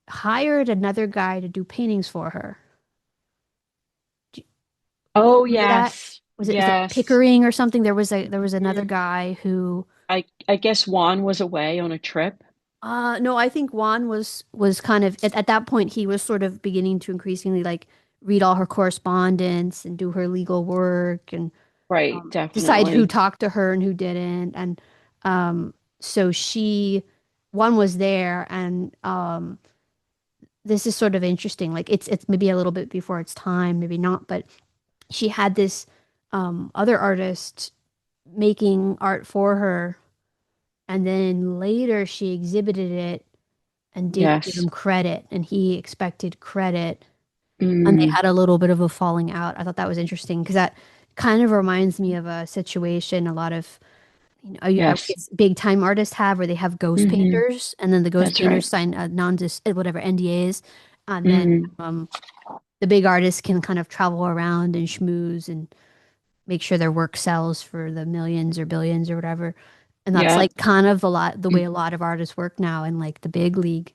hired another guy to do paintings for her. Do you Oh, remember that? yes. Was it Yes. Pickering or something? There was another Mhm. guy who I guess Juan was away on a trip. no, I think Juan was kind of at that point he was sort of beginning to increasingly like read all her correspondence and do her legal work and Right, decide who definitely. talked to her and who didn't. And so one was there, and this is sort of interesting. Like it's maybe a little bit before its time, maybe not, but she had this other artist making art for her, and then later she exhibited it and didn't give Yes. him credit, and he expected credit, and they Mm, had a little bit of a falling out. I thought that was interesting because that kind of reminds me of a situation a lot of I yes. guess big time artists have where they have ghost Hmm. painters and then the ghost That's right. painters sign non-dis whatever NDAs and then Hmm. um, the big artists can kind of travel around and schmooze and make sure their work sells for the millions or billions or whatever. And that's Yeah. like kind of the way a lot of artists work now in like the big league.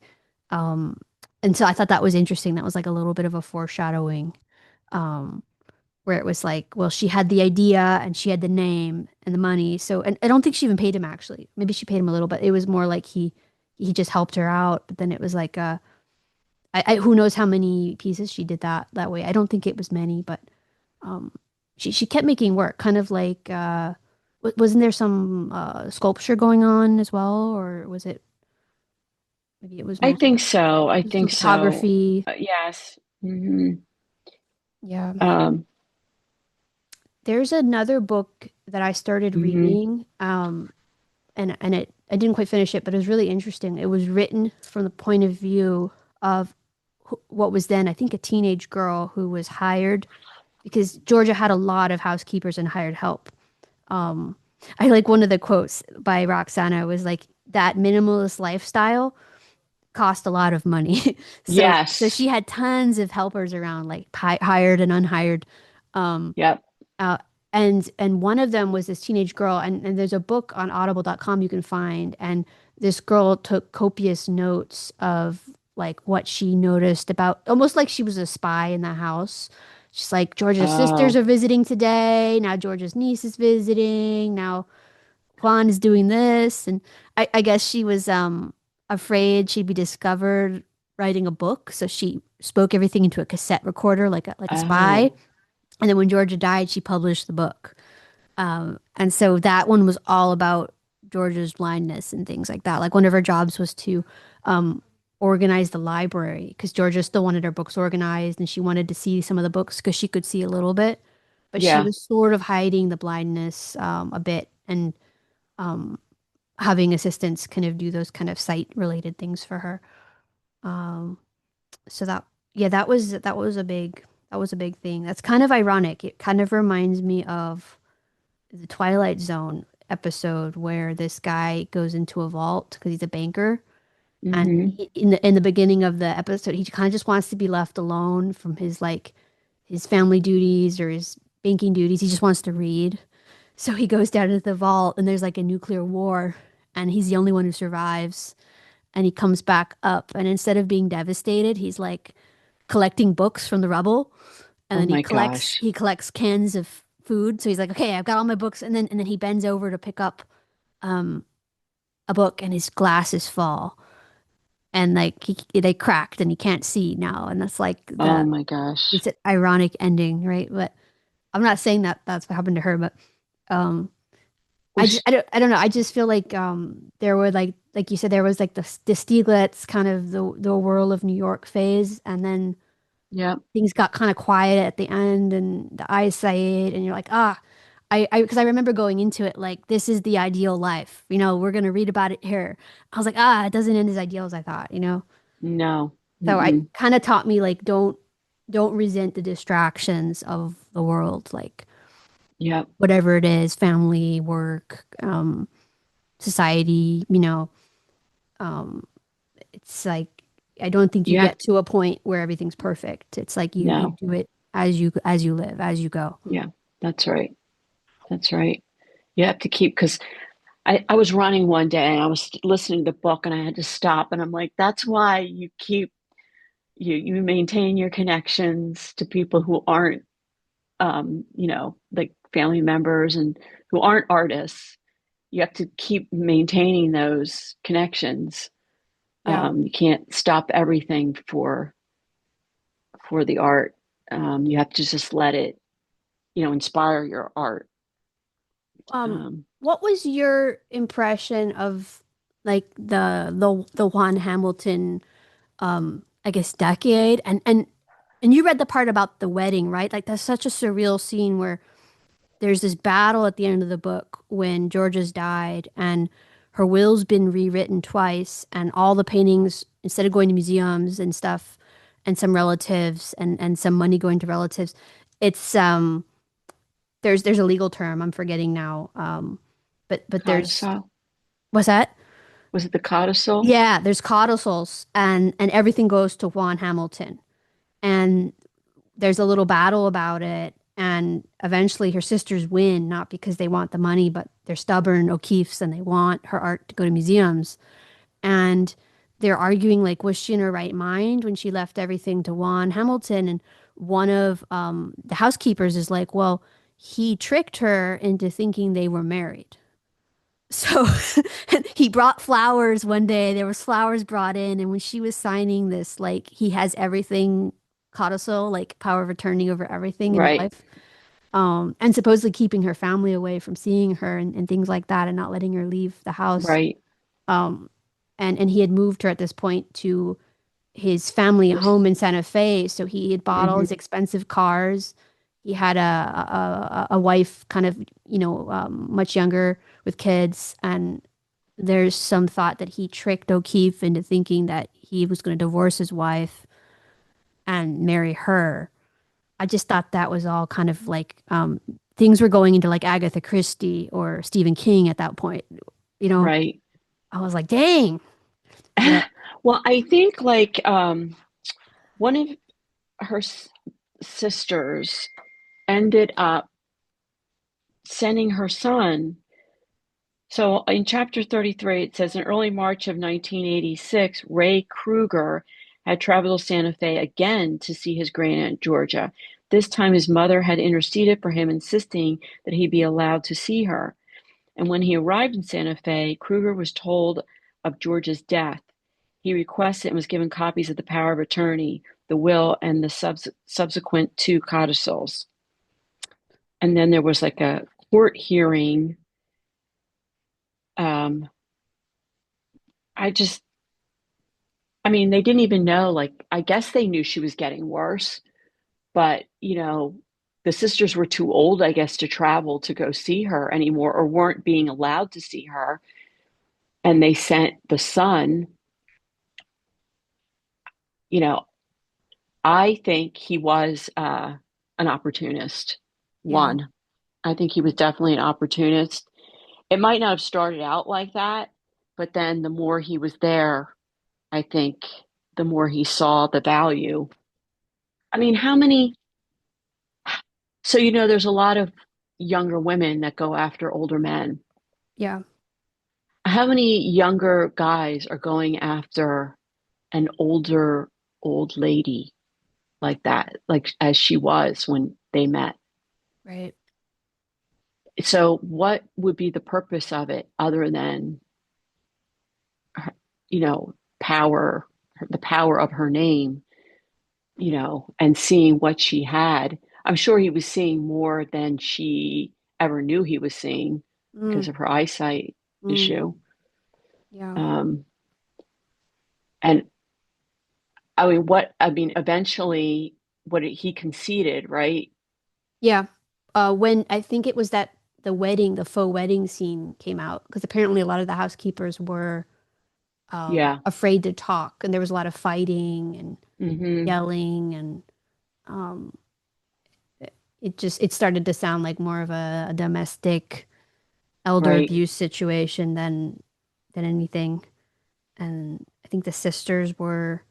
Um, and so I thought that was interesting. That was like a little bit of a foreshadowing. Um, where it was like, well, she had the idea and she had the name and the money. So, and I don't think she even paid him actually. Maybe she paid him a little, but it was more like he just helped her out. But then it was like, who knows how many pieces she did that way. I don't think it was many, but um, she kept making work, kind of like, wasn't there some sculpture going on as well, or was it maybe it was I mostly think so. I some think so. photography? Yes. Hmm. Yeah. Um, There's another book that I started hmm. reading. And it I didn't quite finish it, but it was really interesting. It was written from the point of view of what was then, I think, a teenage girl who was hired because Georgia had a lot of housekeepers and hired help. Um, I like one of the quotes by Roxana was like that minimalist lifestyle cost a lot of money. So Yes. she had tons of helpers around, like hired and unhired. Um, Yep. uh, and one of them was this teenage girl, and there's a book on audible.com you can find, and this girl took copious notes of like what she noticed about almost like she was a spy in the house. She's like, George's sisters Oh, are visiting today. Now George's niece is visiting. Now Juan is doing this. And I guess she was afraid she'd be discovered writing a book. So she spoke everything into a cassette recorder like a spy. oh, And then when Georgia died, she published the book. And so that one was all about Georgia's blindness and things like that. Like one of her jobs was to um, organize the library because Georgia still wanted her books organized and she wanted to see some of the books because she could see a little bit. But she yeah. was sort of hiding the blindness a bit and um, having assistants kind of do those kind of sight related things for her. Um, so that, Yeah, that was a big thing. That's kind of ironic. It kind of reminds me of the Twilight Zone episode where this guy goes into a vault because he's a banker. And Hmm. in the beginning of the episode, he kind of just wants to be left alone from his like his family duties or his banking duties. He just wants to read. So he goes down to the vault and there's like a nuclear war and he's the only one who survives. And he comes back up and instead of being devastated, he's like collecting books from the rubble. And Oh then my gosh. he collects cans of food. So he's like, okay, I've got all my books. And then he bends over to pick up um a book and his glasses fall and like they cracked and he can't see now. And that's like Oh the my gosh. it's an ironic ending, right? But I'm not saying that that's what happened to her, but um Was I don't know. I just feel like there were like you said there was like the Stieglitz kind of the whirl of New York phase and then yeah. things got kind of quiet at the end and the eyesight and you're like I because I remember going into it like this is the ideal life, you know, we're gonna read about it here. I was like it doesn't end as ideal as I thought, you know. No. So I Mm-mm. kind of taught me like don't resent the distractions of the world, like Yep. whatever it is, family, work, society, you know. Um, it's like I don't think you You have get to a point where everything's perfect. It's like you no. do it as you live, as you go. Yeah. That's right. That's right. You have to keep because I was running one day and I was listening to the book and I had to stop and I'm like, that's why you keep you maintain your connections to people who aren't like family members and who aren't artists. You have to keep maintaining those connections. Yeah. You can't stop everything for the art. You have to just let it, inspire your art. Um, Um, what was your impression of like the Juan Hamilton I guess decade and you read the part about the wedding, right? Like that's such a surreal scene where there's this battle at the end of the book when Georgia's died and her will's been rewritten twice and all the paintings instead of going to museums and stuff and some relatives and some money going to relatives it's there's a legal term I'm forgetting now but there's Codicil. what's that? Was it the codicil? Yeah, there's codicils and everything goes to Juan Hamilton and there's a little battle about it. And eventually her sisters win, not because they want the money, but they're stubborn O'Keeffe's and they want her art to go to museums. And they're arguing like, was she in her right mind when she left everything to Juan Hamilton? And one of the housekeepers is like, well, he tricked her into thinking they were married. So he brought flowers one day. There was flowers brought in, and when she was signing this, like he has everything codicil, like power of attorney over everything in her Right, life. And supposedly keeping her family away from seeing her and things like that and not letting her leave the house. right. Um, and he had moved her at this point to his family This, home in Santa Fe. So he had bought all hmm his expensive cars. He had a wife kind of, you know, much younger with kids. And there's some thought that he tricked O'Keefe into thinking that he was going to divorce his wife and marry her. I just thought that was all kind of like things were going into like Agatha Christie or Stephen King at that point. You know, right. I was like, dang. But Well, I think like one of her sisters ended up sending her son. So in chapter 33, it says in early March of 1986, Ray Kruger had traveled to Santa Fe again to see his great aunt Georgia. This time, his mother had interceded for him, insisting that he be allowed to see her. And when he arrived in Santa Fe, Kruger was told of Georgia's death. He requested and was given copies of the power of attorney, the will, and the subsequent two codicils. And then there was like a court hearing. Um, I just, I mean, they didn't even know, like, I guess they knew she was getting worse, but, the sisters were too old, I guess, to travel to go see her anymore or weren't being allowed to see her. And they sent the son, you know, I think he was an opportunist. Yeah, One, I think he was definitely an opportunist. It might not have started out like that, but then the more he was there, I think the more he saw the value. I mean, how many? So, there's a lot of younger women that go after older men. yeah, How many younger guys are going after an older old lady like that, like as she was when they met? right. So, what would be the purpose of it other than, you know, power, the power of her name, and seeing what she had? I'm sure he was seeing more than she ever knew he was seeing because Mm, of her eyesight mm, issue. yeah, Um, and eventually, he conceded, right? yeah. When I think it was that the faux wedding scene came out, because apparently a lot of the housekeepers were Yeah. afraid to talk, and there was a lot of fighting and Hmm. yelling, and um, it started to sound like more of a domestic elder Right. abuse situation than anything. And I think the sisters were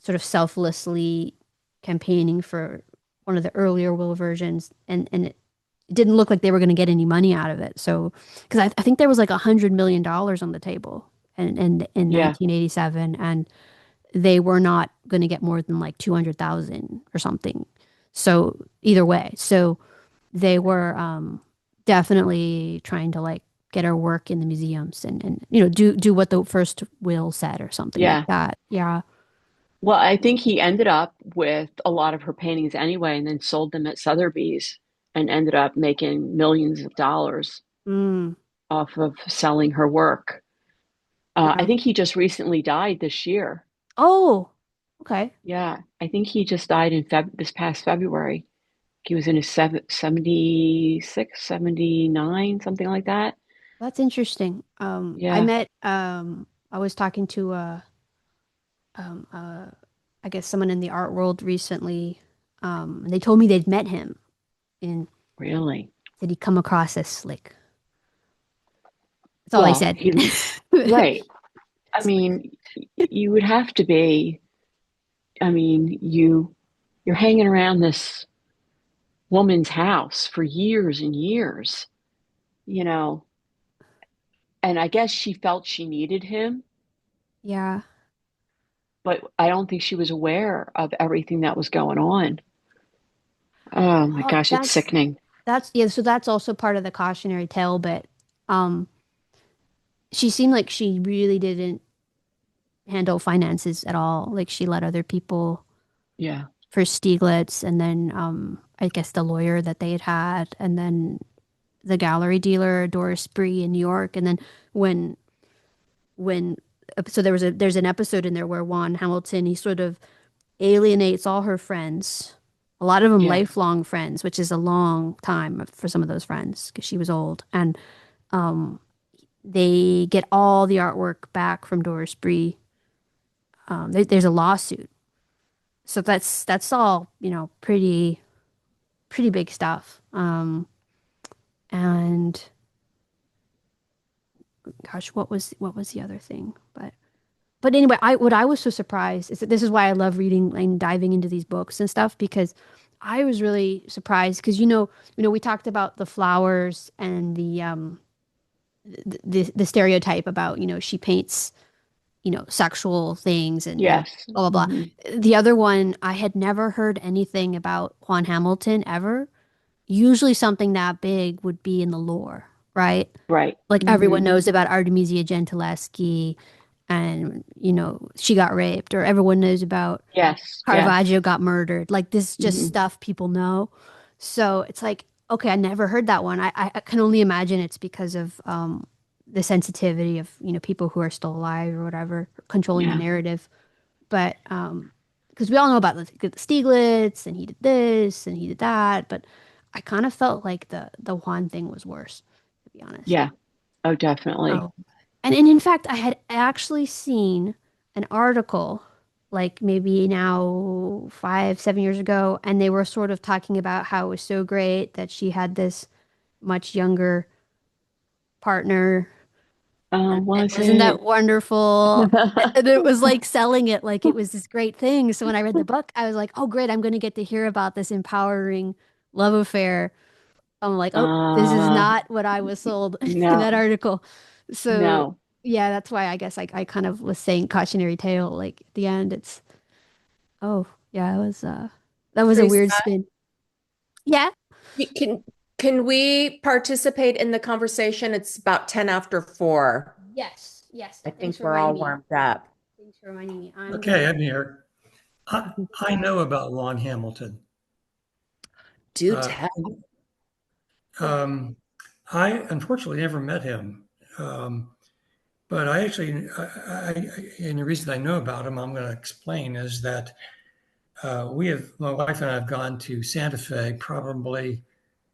sort of selflessly campaigning for one of the earlier will versions, and it didn't look like they were going to get any money out of it. So, because I think there was like $100 million on the table in Yeah. 1987, and they were not going to get more than like 200,000 or something. So either way, so they were definitely trying to like get her work in the museums and do what the first will said or something like Yeah. that. Yeah. Well, I think he ended up with a lot of her paintings anyway, and then sold them at Sotheby's and ended up making millions of dollars Mm, off of selling her work. I yeah. think he just recently died this year. Oh, okay. Yeah, I think he just died in this past February. He was in his 76, 79, something like that. That's interesting. Yeah, I was talking to um, uh, I guess someone in the art world recently. And they told me they'd met him and really. did he come across as slick? That's all they Well, said. right. I mean, you would have to be. I mean, you're hanging around this woman's house for years and years, you know, and I guess she felt she needed him, Yeah. but I don't think she was aware of everything that was going on. Oh my Well, gosh, it's sickening. that's yeah, so that's also part of the cautionary tale, but um she seemed like she really didn't handle finances at all. Like she let other people Yeah, for Stieglitz and then I guess the lawyer that they had and then the gallery dealer Doris Bree in New York and then when when so there's an episode in there where Juan Hamilton he sort of alienates all her friends, a lot of them yeah, lifelong friends, which is a long time for some of those friends because she was old. And um, they get all the artwork back from Doris Bree. There's a lawsuit, so that's all pretty big stuff. And gosh, what was the other thing? But anyway, I what I was so surprised is that this is why I love reading and diving into these books and stuff because I was really surprised because we talked about the flowers and the stereotype about she paints sexual things and yes. blah blah Hmm. blah. The other one I had never heard anything about Juan Hamilton ever. Usually something that big would be in the lore, right? Right. Like Hmm. everyone knows about Artemisia Gentileschi and she got raped or everyone knows about Yes, yes. Caravaggio got murdered. Like this is just Hmm. stuff people know. So it's like, okay, I never heard that one. I can only imagine it's because of the sensitivity of, people who are still alive or whatever, controlling the Yeah, narrative. But because we all know about the Stieglitz and he did this and he did that, but I kind of felt like the Juan thing was worse, to be honest. yeah. Oh, definitely. Oh. And in fact, I had actually seen an article like maybe now 5, 7 years ago, and they were sort of talking about how it was so great that she had this much younger partner. Was Wasn't that it? wonderful? And it was like selling it like it was this great thing. So when I read the book, I was like, oh, great, I'm going to get to hear about this empowering love affair. I'm like, oh, this is Uh, not what I was sold in that no, article. So no. yeah, that's why I guess I kind of was saying cautionary tale. Like at the end, it's oh yeah, it was that was a Teresa, weird spin. Yeah. can can we participate in the conversation? It's about 10 after 4. Yes. Yes. I Thanks think for we're all reminding me. warmed up. Thanks for reminding me. I'm Okay, gonna I'm here. I know about Lon Hamilton. Do Uh, tell. yeah. um, I unfortunately never met him, but I actually, and the reason I know about him, I'm going to explain, is that my wife and I have gone to Santa Fe probably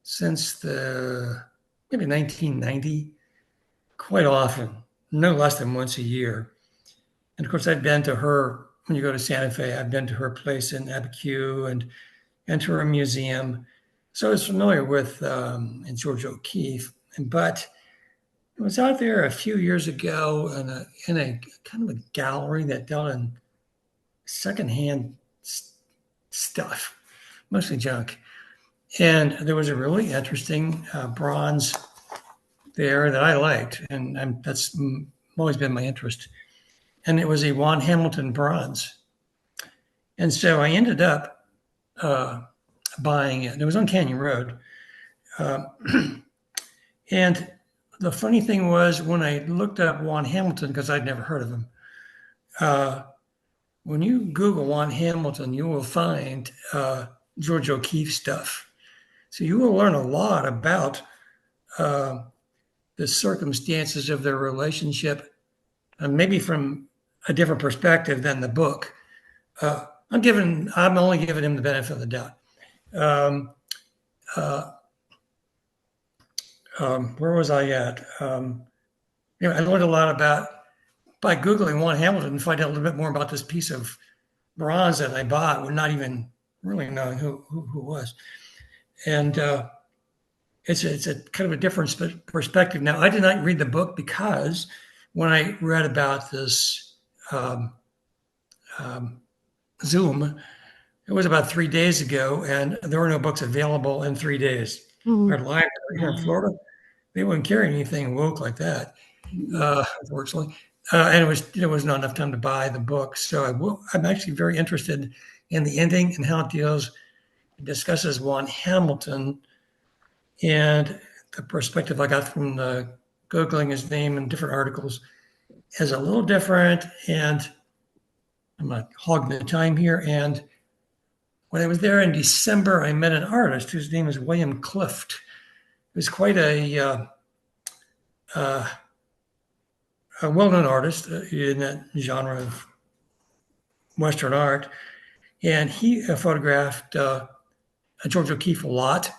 since the maybe 1990, quite often, no less than once a year. And of course, I've been to her. When you go to Santa Fe, I've been to her place in Abiquiu and to her museum. So I was familiar with and George O'Keeffe, but I was out there a few years ago in a kind of a gallery that dealt in secondhand stuff, mostly junk. And there was a really interesting bronze there that I liked, and that's always been my interest. And it was a Juan Hamilton bronze. And so I ended up uh, buying it. It was on Canyon Road. And the funny thing was when I looked up Juan Hamilton, because I'd never heard of him, uh, when you Google Juan Hamilton, you will find George O'Keeffe stuff. So you will learn a lot about uh, the circumstances of their relationship, maybe from a different perspective than the book. I'm only giving him the benefit of the doubt. Um, uh, where was I at? I learned a lot about by Googling Juan Hamilton and find out a little bit more about this piece of bronze that I bought, with not even really knowing who was. And it's a kind of a different perspective. Now, I did not read the book because when I read about this um, um, Zoom, it was about 3 days ago, and there were no books available in 3 days. Mhm. Our library here in Florida, they wouldn't carry anything woke like that, unfortunately. And it was not enough time to buy the book. So I'm actually very interested in the ending and how it discusses Juan Hamilton, and the perspective I got from the Googling his name and different articles is a little different. And I'm not hogging the time here. And when I was there in December, I met an artist whose name is William Clift. He was quite uh, a well-known artist in that genre of Western art, and he photographed George O'Keeffe a lot,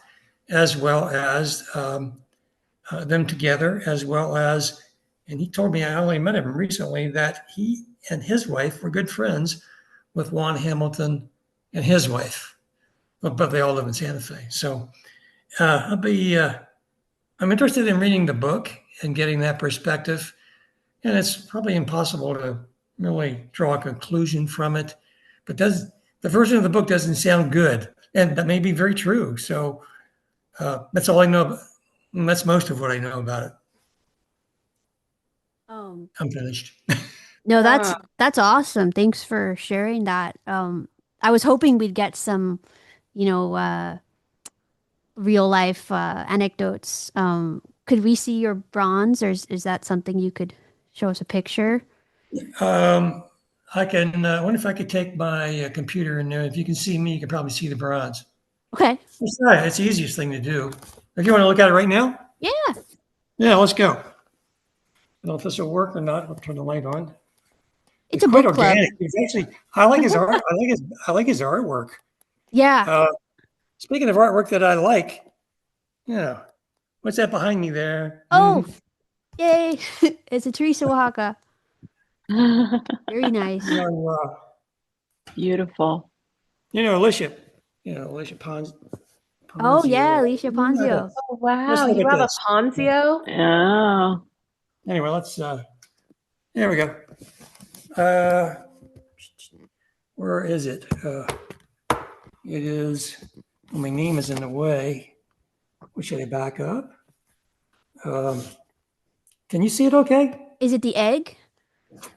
as well as them together, as well as, and he told me, I only met him recently, that he and his wife were good friends with Juan Hamilton and his wife, but they all live in Santa Fe. So I'm interested in reading the book and getting that perspective. And it's probably impossible to really draw a conclusion from it. But the version of the book doesn't sound good, and that may be very true. So that's all I know. That's most of what I know about it. Um, I'm finished. no, Uh, that's awesome. Thanks for sharing that. I was hoping we'd get some, you know, real life anecdotes. Could we see your bronze, or is that something you could show us a picture? Um, I can. I wonder if I could take my computer and if you can see me, you can probably see the bronze. Okay. It's not. It's the easiest thing to do. If you want to look at it right now, Yeah, yeah, let's go. I don't know if this will work or not. I'll turn the light on. it's It's a quite book club. organic. It's actually. I like his art. I like his artwork. Yeah. Uh, Speaking of artwork that I like, yeah, what's that behind me there? Oh, yay. It's a Teresa Oaxaca. Very nice. So, Beautiful. Alicia, Alicia Oh yeah, Ponzio. Alicia Ponzio. Oh, Let's wow. look You at have a this. Ponzio? Oh, Anyway, there we go. Uh, where is it? It is, well, my name is in the way. Should I back up? Um, can you see it okay? Is it the egg?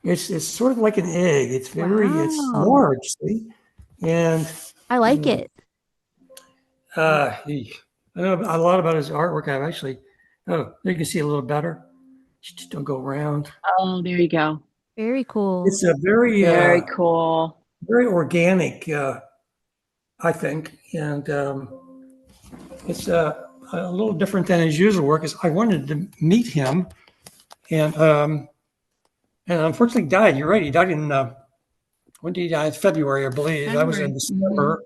It's sort of like an egg. It's Wow. large, see? And I like mm, it. I know a lot about his artwork. I've actually, oh, you can see a little better. Just don't go around. oh, there you go. Very cool. It's a Very cool. very organic, I think, and it's a little different than his usual work. Is I wanted to meet him, and unfortunately died. You're right. He died in when did he die? February, I believe. I was in February. Hmm. December,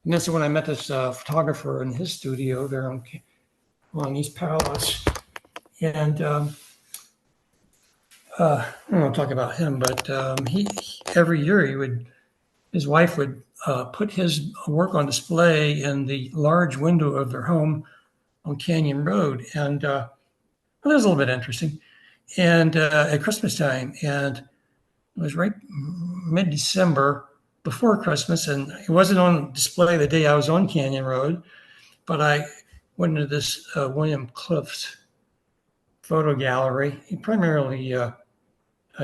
and this is when I met this photographer in his studio there on East Palace. And I don't want to talk about him, but he every year his wife would put his work on display in the large window of their home on Canyon Road, and well, that was a little bit interesting. And at Christmas time, and it was right mid-December before Christmas, and it wasn't on display the day I was on Canyon Road, but I went into this William Cliff's photo gallery, primarily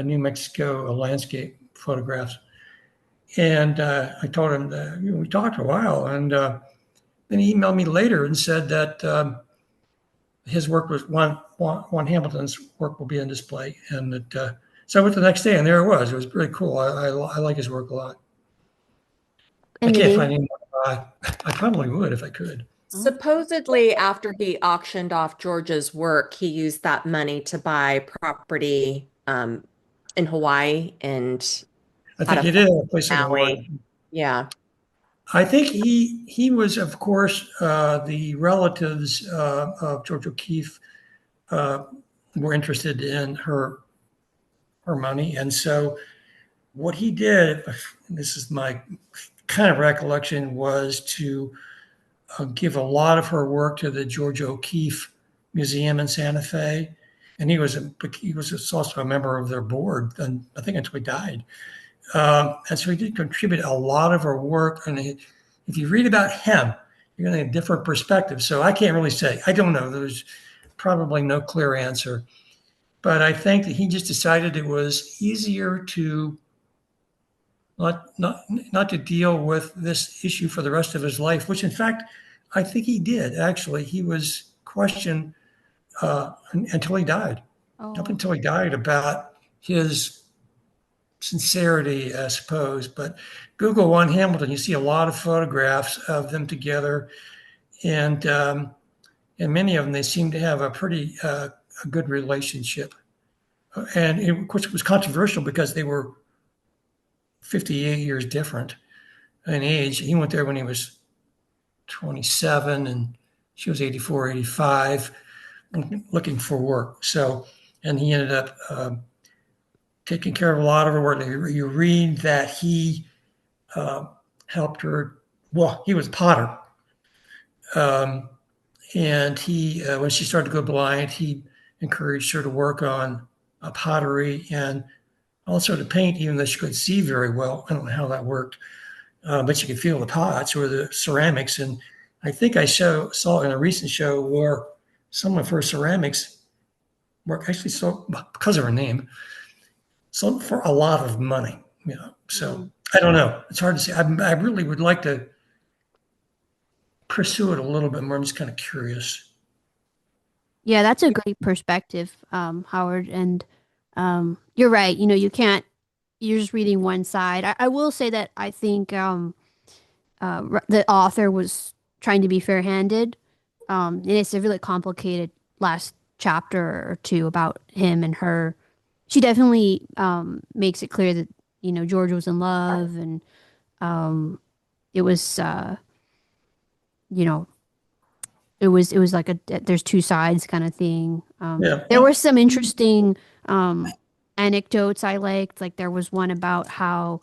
New Mexico landscape photographs. And I told him that we talked a while, and then he emailed me later and said that his work was one Hamilton's work will be on display, and that so I went the next day, and there it was. It was pretty cool. I like his work a lot. I And the can't find name? any more. I probably would if I could. Oh, Supposedly, after he auctioned off George's work, he used that money to buy property in Hawaii and I had think a he did farm have a place in in Maui. Hawaii. Yeah. I think he was, of course, the relatives of George O'Keeffe uh, were interested in her money, and so what he did, this is my kind of recollection, was to give a lot of her work to the George O'Keeffe Museum in Santa Fe, and he was also a member of their board, and I think until he died. And so he did contribute a lot of her work. And if you read about him, you're going to get a different perspective. So I can't really say. I don't know. There's probably no clear answer. But I think that he just decided it was easier to not to deal with this issue for the rest of his life, which in fact I think he did. Actually, he was questioned until he died. Up oh, until he died about his sincerity, I suppose. But Google One Hamilton, you see a lot of photographs of them together, and and many of them they seem to have a pretty a good relationship. And of course, it was controversial because they were 58 years different in age. He went there when he was 27, and she was 84, 85, looking for work. So, and he ended up taking care of a lot of her work. You read that he uh, helped her. Well, he was a potter, um, and he when she started to go blind, he encouraged her to work on pottery and also to paint, even though she couldn't see very well. I don't know how that worked, but she could feel the pots or the ceramics. And I think saw in a recent show where some of her ceramics were actually sold because of her name, sold for a lot of money. So mm. I don't know. It's hard to say. I really would like to pursue it a little bit more. I'm just kind of curious. Yeah, that's a great perspective, Howard. And you're right. You can't, you're just reading one side. I will say that I think the author was trying to be fair-handed. And it's a really complicated last chapter or two about him and her. She definitely makes it clear that, George was in love and it was, you know, it was like there's two sides kind of thing. Yeah. There were some interesting um, anecdotes I liked. Like there was one about how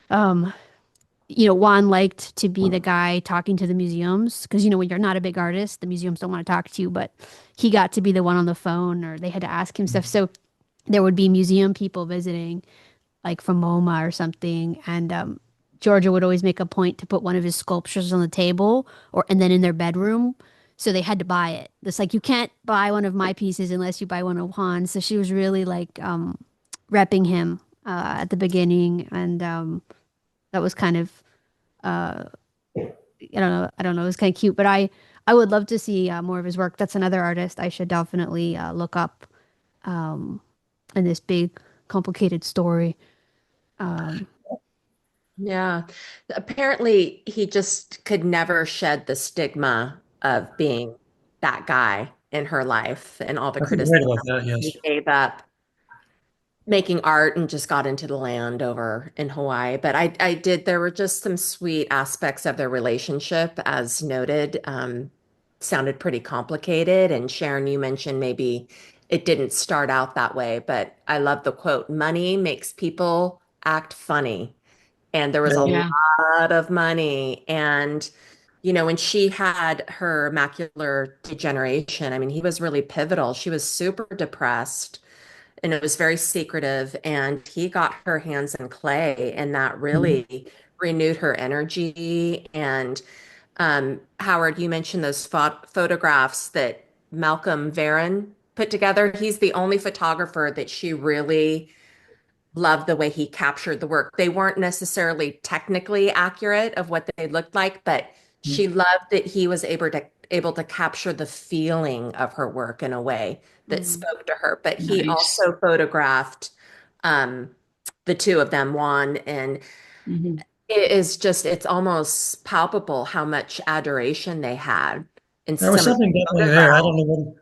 Um, Juan liked to be the guy talking to the museums because, when you're not a big artist, the museums don't want to talk to you, but he got to be the one on the phone or they had to ask him stuff. So there would be museum people visiting, like from MoMA or something, and Georgia would always make a point to put one of his sculptures on the table and then in their bedroom. So they had to buy it. It's like you can't buy one of my pieces unless you buy one of Juan's. So she was really like repping him at the beginning, and that was kind of I don't know, it was kind of cute. But I would love to see more of his work. That's another artist I should definitely look up um, in this big complicated story. Um, Yeah. Apparently, he just could never shed the stigma of being that guy in her life and all the I think you're right criticism. about that. Yes. He gave up making art and just got into the land over in Hawaii. But I did, there were just some sweet aspects of their relationship, as noted. Sounded pretty complicated. And Sharon, you mentioned maybe it didn't start out that way, but I love the quote, money makes people act funny. And there was a Yeah. Yeah. lot of money. And, when she had her macular degeneration, I mean, he was really pivotal. She was super depressed and it was very secretive. And he got her hands in clay, and that Mhm. really renewed her energy. And Howard, you mentioned those photographs that Malcolm Varon put together. He's the only photographer that she really loved the way he captured the work. They weren't necessarily technically accurate of what they looked like, but she loved that he was able to capture the feeling of her work in a way that mm, spoke to her. But he Nice. also photographed um, the two of them, Juan, and Hmm. it is just, it's almost palpable how much adoration they had in There was some of the something definitely there. I photographs. don't know what.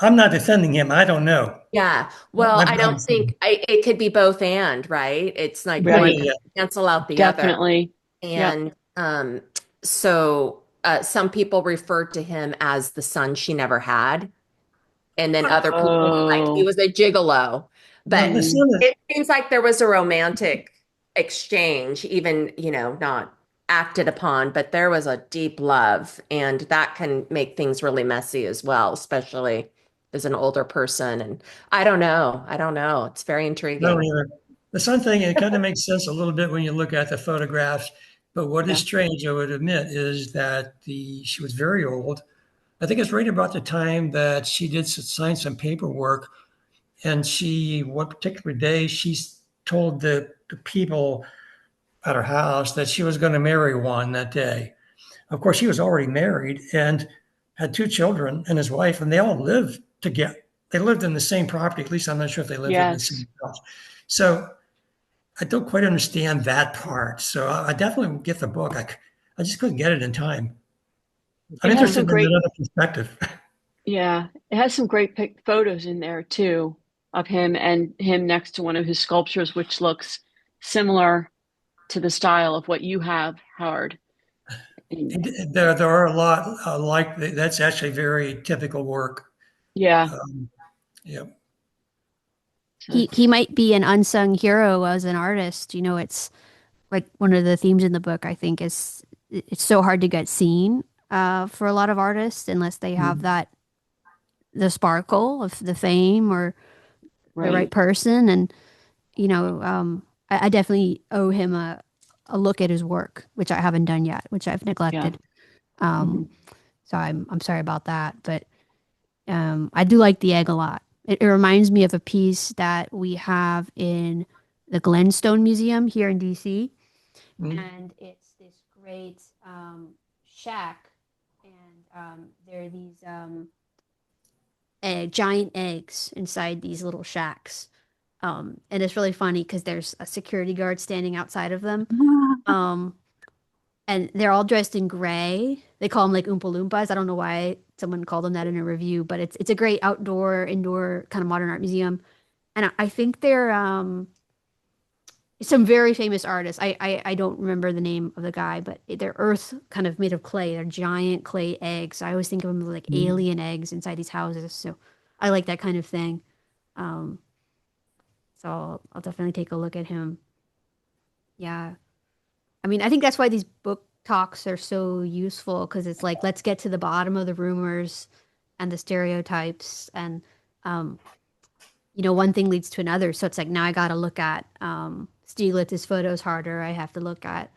I'm not defending him. I don't know. Yeah. Well, I don't I'm think it could be both and, right? It's like yeah, one Right. yeah, doesn't yeah. cancel out the other. Definitely. Yep. And so some people referred to him as the son she never had. And then other people were like, he Oh. was a gigolo. Well, But the Mm. son is, it seems like there was a romantic exchange, even, not acted upon, but there was a deep love. And that can make things really messy as well, especially as an older person. And I don't know. I don't know. It's very I don't intriguing. either. The son thing, it kind of makes sense a little bit when you look at the photographs. But what is Yeah. strange, I would admit, is that she was very old. I think it's right about the time that she did sign some paperwork, and one particular day she told the people at her house that she was going to marry Juan that day. Of course, he was already married and had two children and his wife, and they all lived together. They lived in the same property. At least I'm not sure if they lived in the Yes. same house. So I don't quite understand that part. So I definitely get the book. I just couldn't get it in time. I'm It has interested some in great, another perspective. yeah, it has some great photos in there too of him and him next to one of his sculptures, which looks similar to the style of what you have, Howard. And There are a lot like that's actually very typical work. yeah, Um, yeah. so he might be an unsung hero as an artist. It's like one of the themes in the book, I think, is it's so hard to get seen for a lot of artists unless they have Mhm. that the sparkle of the fame or the right right. person. And I definitely owe him a look at his work, which I haven't done yet, which I've Yeah. neglected. Um, Hmm. so I'm sorry about that, but I do like the egg a lot. It reminds me of a piece that we have in the Glenstone Museum here in DC, Mhm. and it's this great shack, and there are these giant eggs inside these little shacks. And it's really funny because there's a security guard standing outside of them. Um, and they're all dressed in gray. They call them like Oompa Loompas. I don't know why someone called them that in a review, but it's a great outdoor, indoor kind of modern art museum. And I think they're some very famous artists. I don't remember the name of the guy, but they're earth kind of made of clay. They're giant clay eggs. I always think of them as like Mhm. alien eggs inside these houses. So I like that kind of thing. Um, so I'll definitely take a look at him. Yeah. I mean, I think that's why these book talks are so useful because it's like, let's get to the bottom of the rumors and the stereotypes. And, um, one thing leads to another. So it's like, now I got to look at Stieglitz's photos harder. I have to look at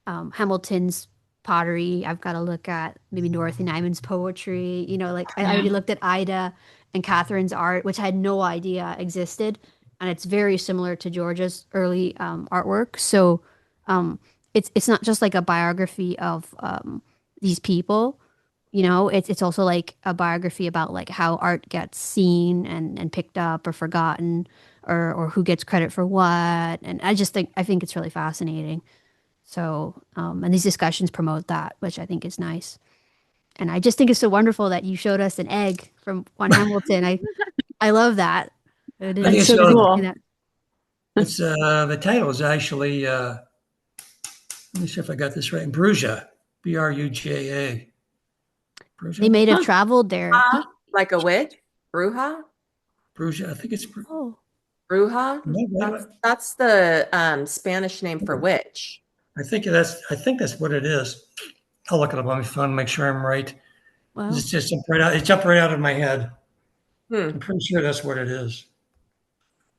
Hamilton's pottery. I've got to look at maybe Dorothy Nyman's poetry. Like I Yeah. already looked at Ida and Catherine's art, which I had no idea existed, and it's very similar to Georgia's early artwork. So um, it's not just like a biography of these people. It's also like a biography about like how art gets seen and picked up or forgotten, or who gets credit for what. And I think it's really fascinating. So, and these discussions promote that, which I think is nice. And I just think it's so wonderful that you showed us an egg from Juan Hamilton. I love that. I I think That's didn't it's so didn't called, see cool. that. it's the title is actually, let me see if I got this right. Bruja, Bruja. They Bruja? may have Huh. traveled there. Like a witch? Bruja? Bruja. I think it's, Oh, Bruja? no, wait a That's minute. that's the Spanish name for witch. I think that's what it is. I'll look it up on my phone, make sure I'm right. well, It's just jumped right out. It jumped right out of my head. Hmm. I'm pretty sure that's what it is.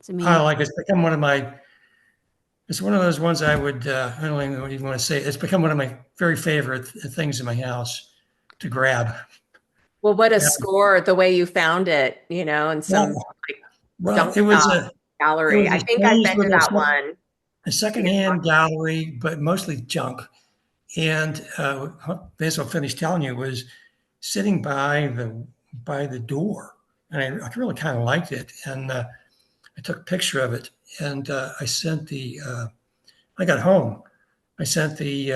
it's amazing. I like it's become one of my. It's one of those ones I would. I don't even want to say. It's become one of my very favorite things in my house to grab. Well, what a Yeah. score the way you found it, in some Well, like well, junk it was shop a. It gallery. was I think I've exchanged been with to that one. a secondhand gallery, but mostly junk. And Basil finished telling you was sitting by the door, and I really kind of liked it. And I took a picture of it, and I sent the. I got home. I sent the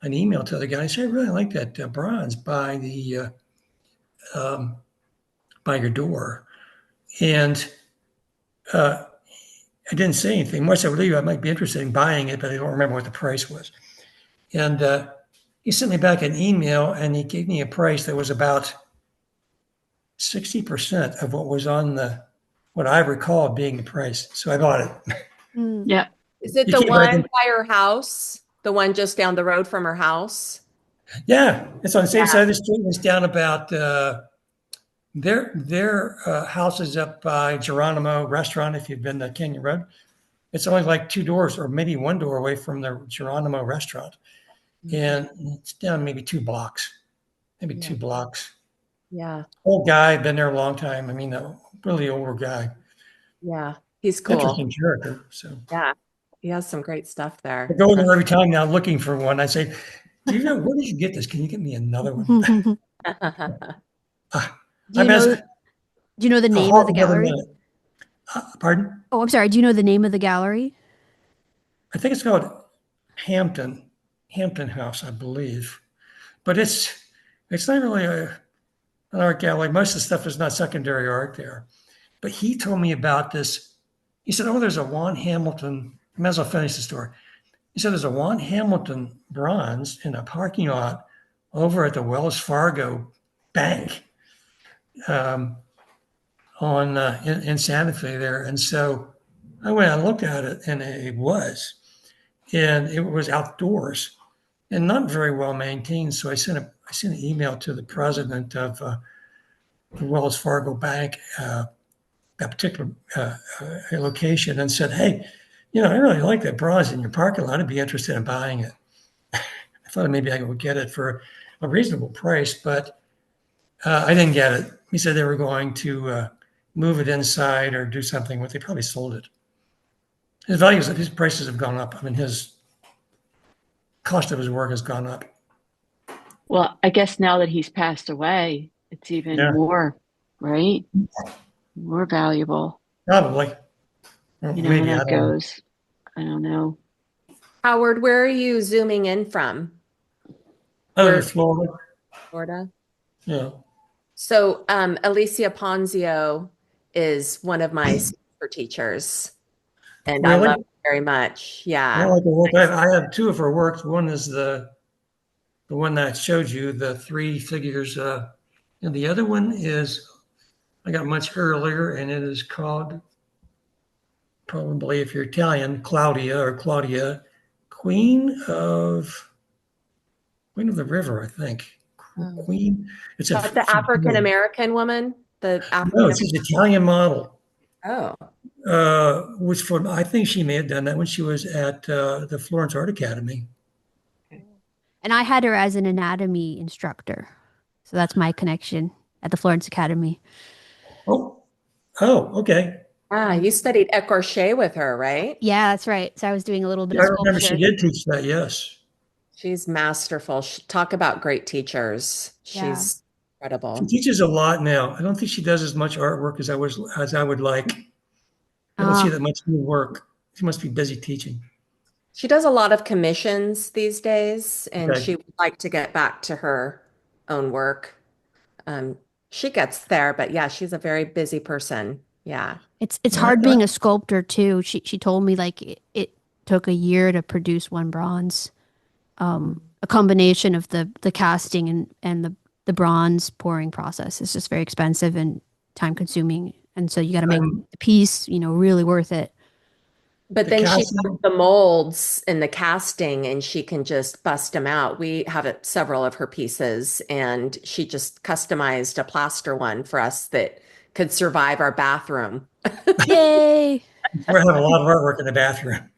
an email to the guy. I said, I really like that bronze um, by your door, and uh, I didn't say anything much. I would leave. I might be interested in buying it, but I don't remember what the price was. And he sent me back an email, and he gave me a price that was about 60% of what was on what I recall being the price. So I bought it. Hmm. Yeah. Is it You the can't buy one them. by her house? The one just down the road from her house? Yeah, it's on the same Yeah. side of the street. It's down about their house is up by Geronimo Restaurant. If you've been to Canyon Road, it's only like two doors or maybe one door away from the Geronimo Restaurant, Mhm. and it's down maybe 2 blocks, maybe Yeah. 2 blocks. Yeah. Old guy, been there a long time. I mean, a really older guy. Yeah. He's cool. Interesting character. So Yeah. He has some great stuff I there. go there every time now looking for one. I say, "Do you know where did you get this? Can you get me another one?" do Ah, you I'm as know? Do you know the I'll name of halt the another gallery? minute. Pardon? Oh, I'm sorry. Do you know the name of the gallery? I think it's called Hampton House, I believe. But it's not really an art gallery. Most of the stuff is not secondary art there. But he told me about this. He said, "Oh, there's a Juan Hamilton." I might as well finish the story. He said, "There's a Juan Hamilton bronze in a parking lot over at the Wells Fargo Bank um, on in Santa Fe there." And so I went and looked at it, and and it was outdoors and not very well maintained. So I sent an email to the president of the Wells Fargo Bank, that particular location, and said, "Hey, I really like that bronze in your parking lot. I'd be interested in buying it." I thought maybe I would get it for a reasonable price, but I didn't get it. He said they were going to move it inside or do something with it. They probably sold it. His prices have gone up. I mean, his cost of his work has gone up. Well, I guess now that he's passed away, it's even Yeah, more, right? More valuable. probably. Or You know how maybe, I that don't know. goes. I don't know. Howard, where are you zooming in from? I live in Where, Florida. Florida? Yeah. So, Alicia Ponzio is one of my super teachers, and I Really? love her very much. I Yeah. like the work. I have two of her works. One is the one that I showed you, the three figures, and the other one is I got much earlier, and it is called, probably if you're Italian, Claudia or Claudia Queen of Queen of the River, I think. Oh. Queen. It's a But the African American woman, the no, African it's an Italian model. Oh, Which for I think she may have done that when she was at the Florence Art Academy. And I had her as an anatomy instructor. So that's my connection at the Florence Academy. Oh, oh, okay. you studied écorché with her, right? Yeah, that's right. So I was doing a little bit Yeah, of I remember she sculpture. did teach that. Yes, She's masterful. Talk about great teachers. Yeah. She's she incredible. teaches a lot now. I don't think she does as much artwork as I would like. I don't see Ah, that much new work. She must be busy teaching. She does a lot of commissions these days, and Okay. she would like to get back to her own work. Um, she gets there, but yeah, she's a very busy person. Yeah. it's I, hard I, being a sculptor too. She told me like it took a year to produce one bronze. A combination of the casting and the bronze pouring process is just very expensive and time consuming. And so you got to make I'm the piece, really worth it. But the then she has casting. the molds and the casting, and she can just bust them out. We have several of her pieces, and she just customized a plaster one for us that could survive our bathroom. Yay! We have a lot of artwork in the bathroom.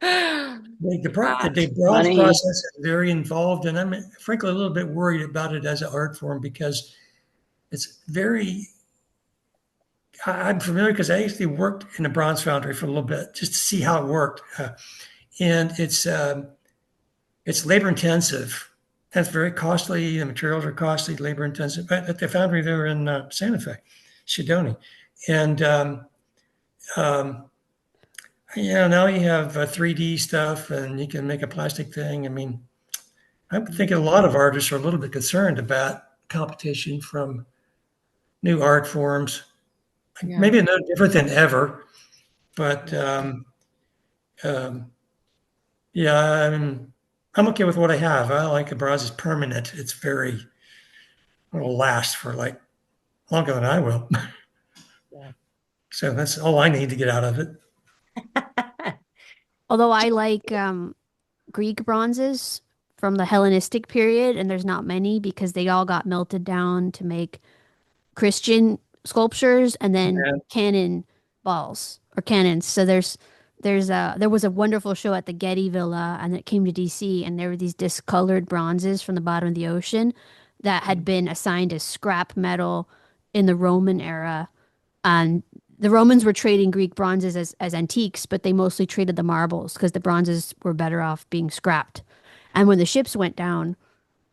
The Gosh. bronze Funny. process is very involved, and I'm frankly a little bit worried about it as an art form because it's very. I'm familiar because I actually worked in a bronze foundry for a little bit just to see how it worked, and it's labor intensive. That's very costly. The materials are costly, labor intensive. But at the foundry there in Santa Fe, Shidoni, and um, now you have 3D stuff, and you can make a plastic thing. I mean, I'm thinking a lot of artists are a little bit concerned about competition from new art forms. Yeah. Maybe no different than ever, but um, yeah, I'm okay with what I have. I like the bronze is permanent. It'll last for like longer than I will. Yeah. So that's all I need to get out of it. Although I like Greek bronzes from the Hellenistic period, and there's not many because they all got melted down to make Christian sculptures and then Yeah. cannon balls or cannons. So there was a wonderful show at the Getty Villa and it came to DC and there were these discolored bronzes from the bottom of the ocean that had been assigned as scrap metal in the Roman era. And the Romans were trading Greek bronzes as antiques, but they mostly traded the marbles because the bronzes were better off being scrapped. And when the ships went down,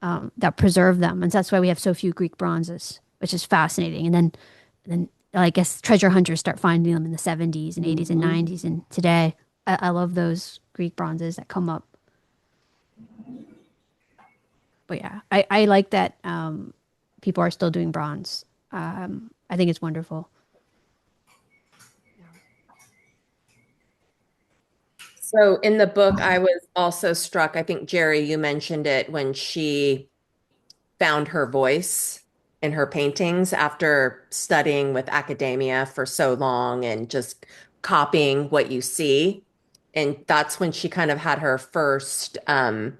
that preserve them, and that's why we have so few Greek bronzes, which is fascinating. And then I guess treasure hunters start finding them in the 70s and 80s and Hmm. 90s, and today I love those Greek bronzes that come up. But yeah, I like that people are still doing bronze. I think it's wonderful. So in the book, I was also struck. I think, Jerry, you mentioned it when she found her voice in her paintings after studying with academia for so long and just copying what you see. And that's when she kind of had her first bout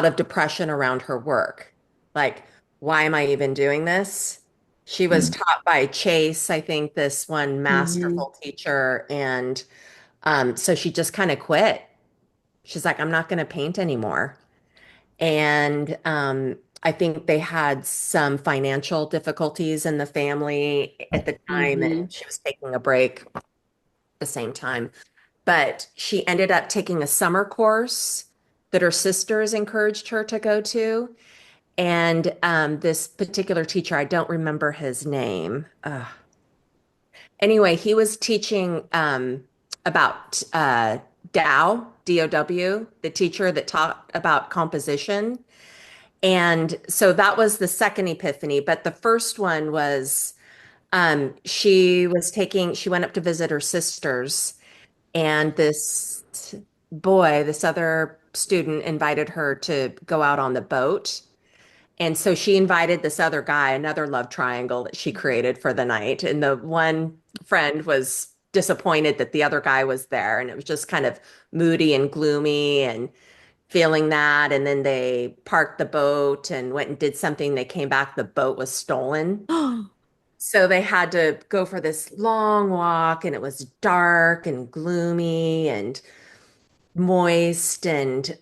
of depression around her work. Like, why am I even doing this? She was taught by Chase, I think, this one Hmm. masterful teacher. And so she just kind of quit. She's like, I'm not going to paint anymore. And I think they had some financial difficulties in the family at the time, and Hmm. she was taking a break at the same time. But she ended up taking a summer course that her sisters encouraged her to go to. And this particular teacher, I don't remember his name. Anyway, he was teaching about Dow, DOW, the teacher that taught about composition. And so that was the second epiphany. But the first one was she went up to visit her sisters, and this other student invited her to go out on the boat. And so she invited this other guy, another love triangle that she created for the night. And the one friend was disappointed that the other guy was there. And it was just kind of moody and gloomy and feeling that. And then they parked the boat and went and did something. They came back, the boat was stolen. So they had to go for this long walk, and it was dark and gloomy and moist. And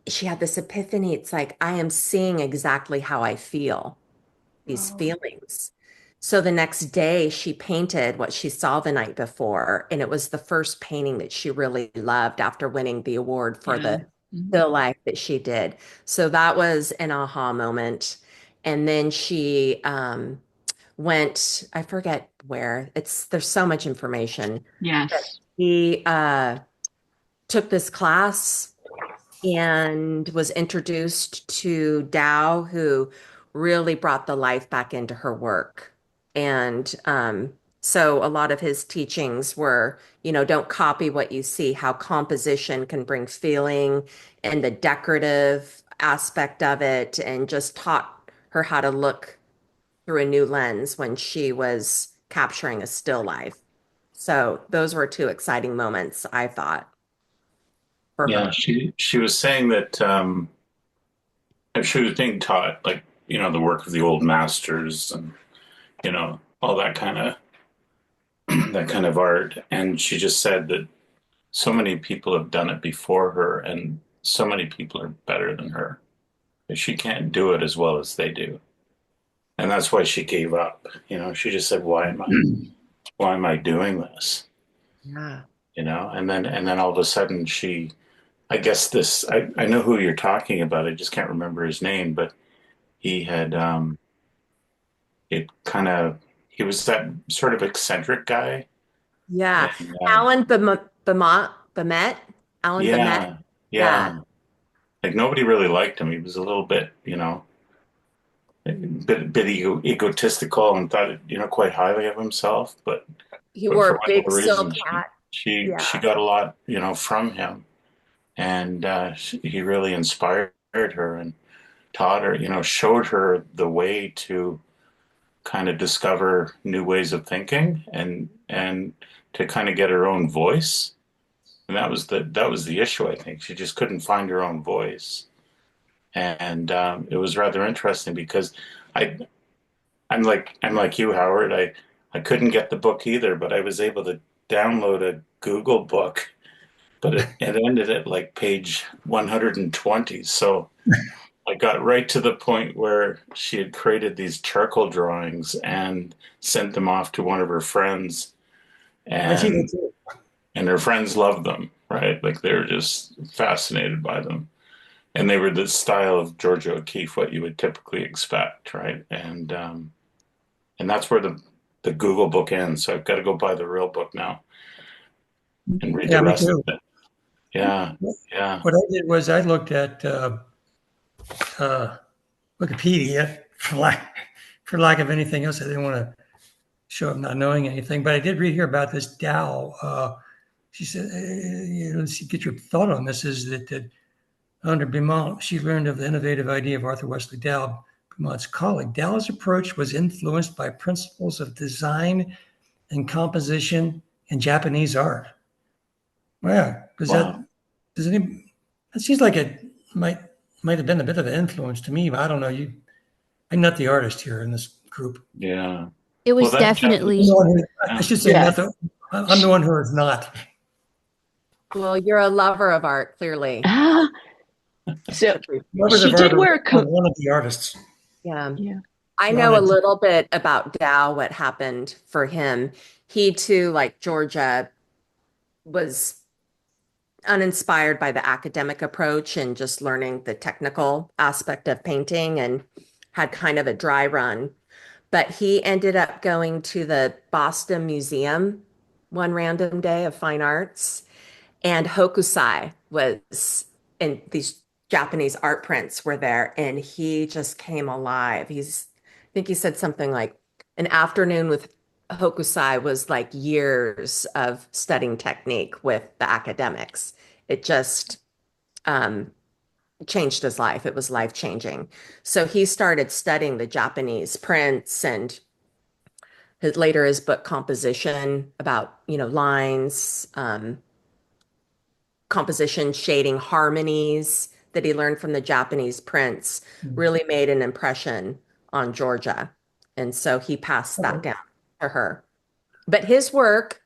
she had this epiphany. It's like, I am seeing exactly how I feel, these Whoa. feelings. So the next day, she painted what she saw the night before, and it was the first painting that she really loved after winning the award for Yeah. the still life that she did. So that was an aha moment. And then she went, I forget where. There's so much information. But Yes. he took this class and was introduced to Tao, who really brought the life back into her work. And so a lot of his teachings were, don't copy what you see, how composition can bring feeling and the decorative aspect of it, and just taught her how to look through a new lens when she was capturing a still life. So those were two exciting moments, I thought, for Yeah, her. she was saying that she was being taught like, the work of the old masters and, all that kind of that kind of art. And she just said that so many people have done it before her and so many people are better than her. She can't do it as well as they do. And that's why she gave up. She just said, why am I doing this? Yeah. And then all of a sudden I guess I know who you're talking about. I just can't remember his name, but he had it kind of he was that sort of eccentric guy. Yeah. And Alan Bamet. Alan Bamet. yeah, Yeah. yeah. Like nobody really liked him. He was a little bit, a bit egotistical and thought, quite highly of himself. But He but wore for a big whatever reason, silk she hat. she Yeah. she got a lot, from him, and he really inspired her and taught her, showed her the way to kind of discover new ways of thinking and to kind of get her own voice. And that was the issue. I think she just couldn't find her own voice, and it was rather interesting because I I'm like you, Howard. I couldn't get the book either, but I was able to download a Google book, but it ended at like page 120. So I got right to the point where she had created these charcoal drawings and sent them off to one of her friends, I see that and too. and her friends loved them, right? Like they were just fascinated by them. And they were the style of Georgia O'Keeffe, what you would typically expect, right? And that's where the Google book ends. So I've got to go buy the real book now and read the Yeah, me rest too. of it. Yeah, yeah. What I did was I looked at uh, Wikipedia for lack of anything else. I didn't want to show I'm not knowing anything, but I did read here about this Dow. She said, let's see, get your thought on this. Is that under Beaumont, she learned of the innovative idea of Arthur Wesley Dow, Beaumont's colleague. Dow's approach was influenced by principles of design and composition in Japanese art. Well, yeah, Wow. does any that seems like it might have been a bit of an influence to me, but I don't know. I'm not the artist here in this group. Yeah. It Well, was that I'm the definitely, one who, I yeah. should say I'm Yeah. not I'm the one who is not. Well, you're a lover of art, clearly. Ah, so Patrice. Lovers she of art did are wear a coat. one of the artists. Yeah. Yeah. I know a Not little bit about Dow, what happened for him. He too, like Georgia, was uninspired by the academic approach and just learning the technical aspect of painting and had kind of a dry run. But he ended up going to the Boston Museum one random day of fine arts, and Hokusai was, and these Japanese art prints were there, and he just came alive. I think he said something like an afternoon with Hokusai was like years of studying technique with the academics. It just um, changed his life. It was life changing. So he started studying the Japanese prints and his book composition about, lines, composition, shading, harmonies that he learned from the Japanese prince really made an impression on Georgia. And so he passed that down to her. But his work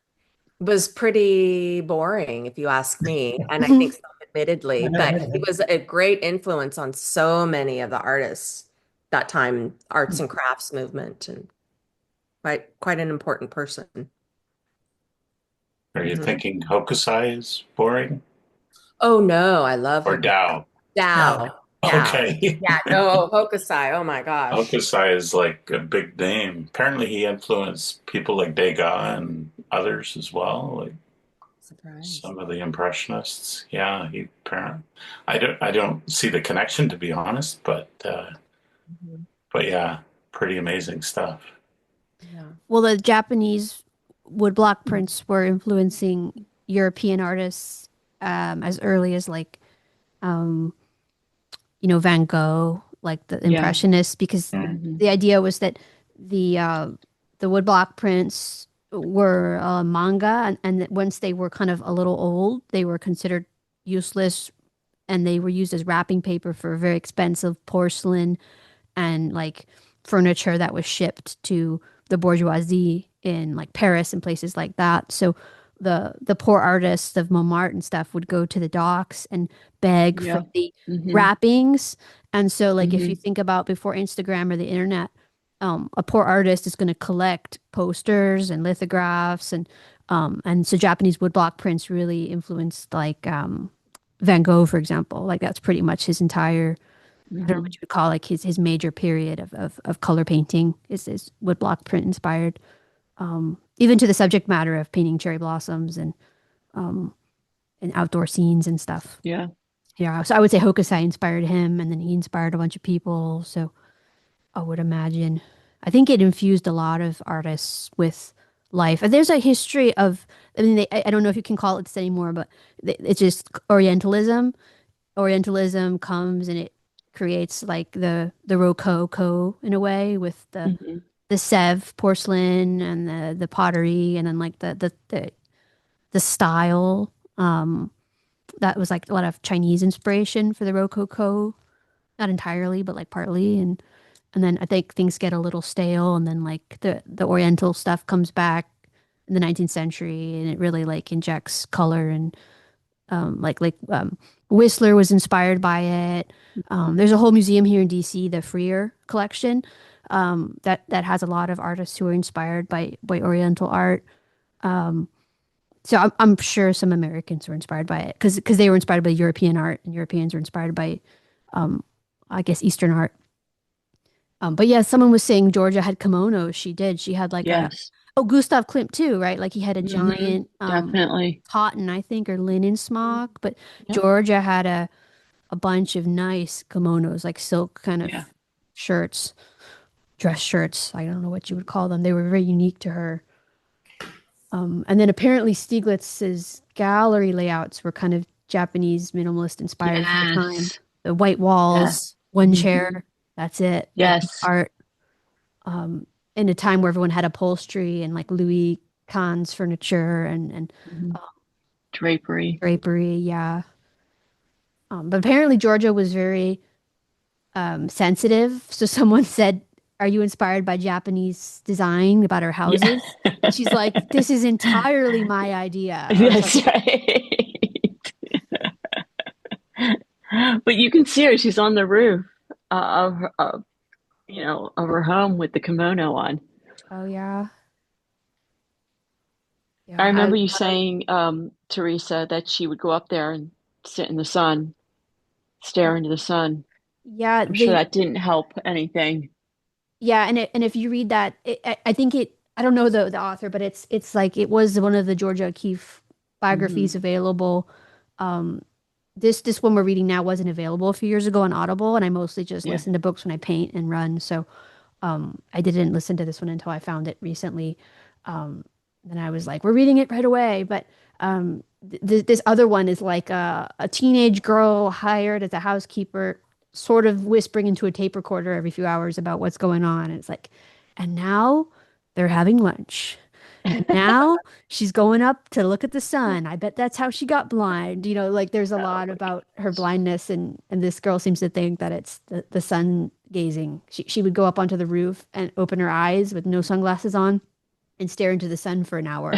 was pretty boring, if you ask me. And I think admittedly, but he was a great influence on so many of the artists that time, arts and crafts movement, and quite an important person. Are you Mhm. thinking Hokusai is boring Oh no, I love or Hokusai. Dao? Dao. Now, Dao. Okay. Yeah, no, Hokusai. Oh my gosh. Hokusai is like a big name. Apparently, he influenced people like Degas and others as well, like Surprise. some of the Impressionists. Yeah, he apparently. I don't see the connection to be honest, Mhm. but yeah, pretty amazing stuff. Yeah. Well, the Japanese woodblock prints were influencing European artists as early as like um, Van Gogh, like the Yeah. Impressionists, because Mm. Hmm. the idea was that the uh, the woodblock prints were manga, and that once they were kind of a little old, they were considered useless, and they were used as wrapping paper for very expensive porcelain and like furniture that was shipped to the bourgeoisie in like Paris and places like that. So the poor artists of Montmartre and stuff would go to the docks and beg for Yeah. the Hmm. wrappings. And so like if you Hmm. think about before Instagram or the internet, a poor artist is going to collect posters and lithographs and so Japanese woodblock prints really influenced like Van Gogh, for example. Like that's pretty much his entire I don't know what Hmm. you would call like his major period of color painting is woodblock print inspired. Even to the subject matter of painting cherry blossoms um, and outdoor scenes and stuff. Yeah. Yeah, so I would say Hokusai inspired him, and then he inspired a bunch of people. So I would imagine. I think it infused a lot of artists with life. And there's a history of. I mean, I don't know if you can call it this anymore, but it's just Orientalism. Orientalism comes and it creates like the Rococo in a way with Hmm. the Sèvres porcelain and the pottery and then like the style that was like a lot of Chinese inspiration for the Rococo, not entirely but like partly and then I think things get a little stale and then like the Oriental stuff comes back in the 19th century and it really like injects color and Whistler was inspired by it. There's a whole museum here in DC, the Freer collection, that has a lot of artists who are inspired by Oriental art. So I'm sure some Americans were inspired by it because they were inspired by European art and Europeans were inspired by I guess Eastern art. But yeah, someone was saying Georgia had kimonos. She did. She had like a Yes. oh Gustav Klimt too, right? Like he had a Hmm. giant Definitely. cotton, I think, or linen smock. But Yep. Georgia had a bunch of nice kimonos, like silk kind Yeah. of shirts, dress shirts. I don't know what you would call them. They were very unique to her. And then apparently Stieglitz's gallery layouts were kind of Japanese minimalist inspired for the time. Yes. The white walls, Yes. one Hmm. chair, that's it. Like Yes. art. Um, in a time where everyone had upholstery and like Louis Kahn's furniture and Hmm. uh, Drapery. drapery, yeah. But apparently Georgia was very sensitive. So someone said, "Are you inspired by Japanese design about our Yeah. houses?" And she's like, "This is entirely my idea." I was like, That's right. But you can see her. She's on the roof of her home with the kimono on. "Oh yeah, I yeah." remember you saying, Teresa, that she would go up there and sit in the sun, stare into the sun. Yeah, I'm sure they that didn't help anything. yeah, and if you read that, I think it. I don't know the author, but it's like it was one of the Georgia O'Keeffe biographies Hmm. available. Um, this one we're reading now wasn't available a few years ago on Audible, and I mostly just Yeah. listen to books when I paint and run. So I didn't listen to this one until I found it recently. Um, and I was like, we're reading it right away. But this other one is like a teenage girl hired as a housekeeper, sort of whispering into a tape recorder every few hours about what's going on. And it's like, and now they're having lunch. And now she's going up to look at the sun. I bet that's how she got blind. Like there's a Oh lot my about her goodness. blindness, and this girl seems to think that it's the sun gazing. She would go up onto the roof and open her eyes with no sunglasses on and stare into the sun for an hour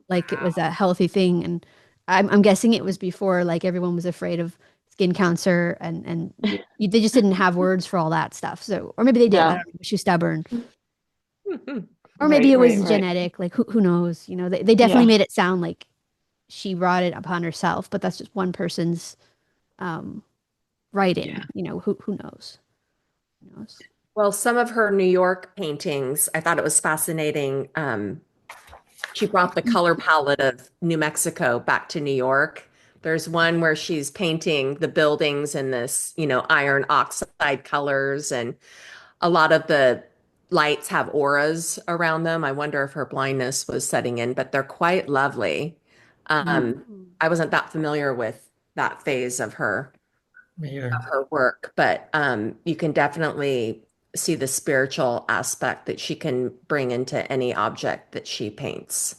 like it was Wow. a healthy thing. And I'm guessing it was before like everyone was afraid of skin cancer and they just didn't have words for all that stuff. So, or maybe they did. I No. don't know. She was stubborn. Or maybe Right, it right, was right. genetic. Like who knows? They definitely Yeah. made it sound like she brought it upon herself, but that's just one person's um, Yeah. writing. Who knows? Who knows? Well, some of her New York paintings, I thought it was fascinating. She brought the color palette of New Mexico back to New York. There's one where she's painting the buildings in this, iron oxide colors, and a lot of the lights have auras around them. I wonder if her blindness was setting in, but they're quite lovely. Um, Mm. I wasn't that familiar with that phase of her Me either. work, but you can definitely see the spiritual aspect that she can bring into any object that she paints.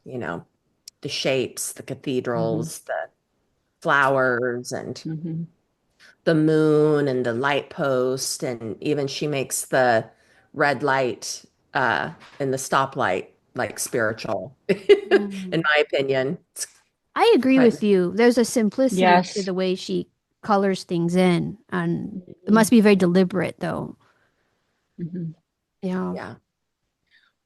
You know, the shapes, the Hmm. cathedrals, the flowers, and Hmm. the moon and the light post, and even she makes the red light uh, and the stoplight like spiritual, in Mm. my opinion. It's I agree quite. with you. There's a simplicity to Yes. the way she colors things in, and it Hmm. must be very deliberate, though. Hmm. Yeah. Yeah.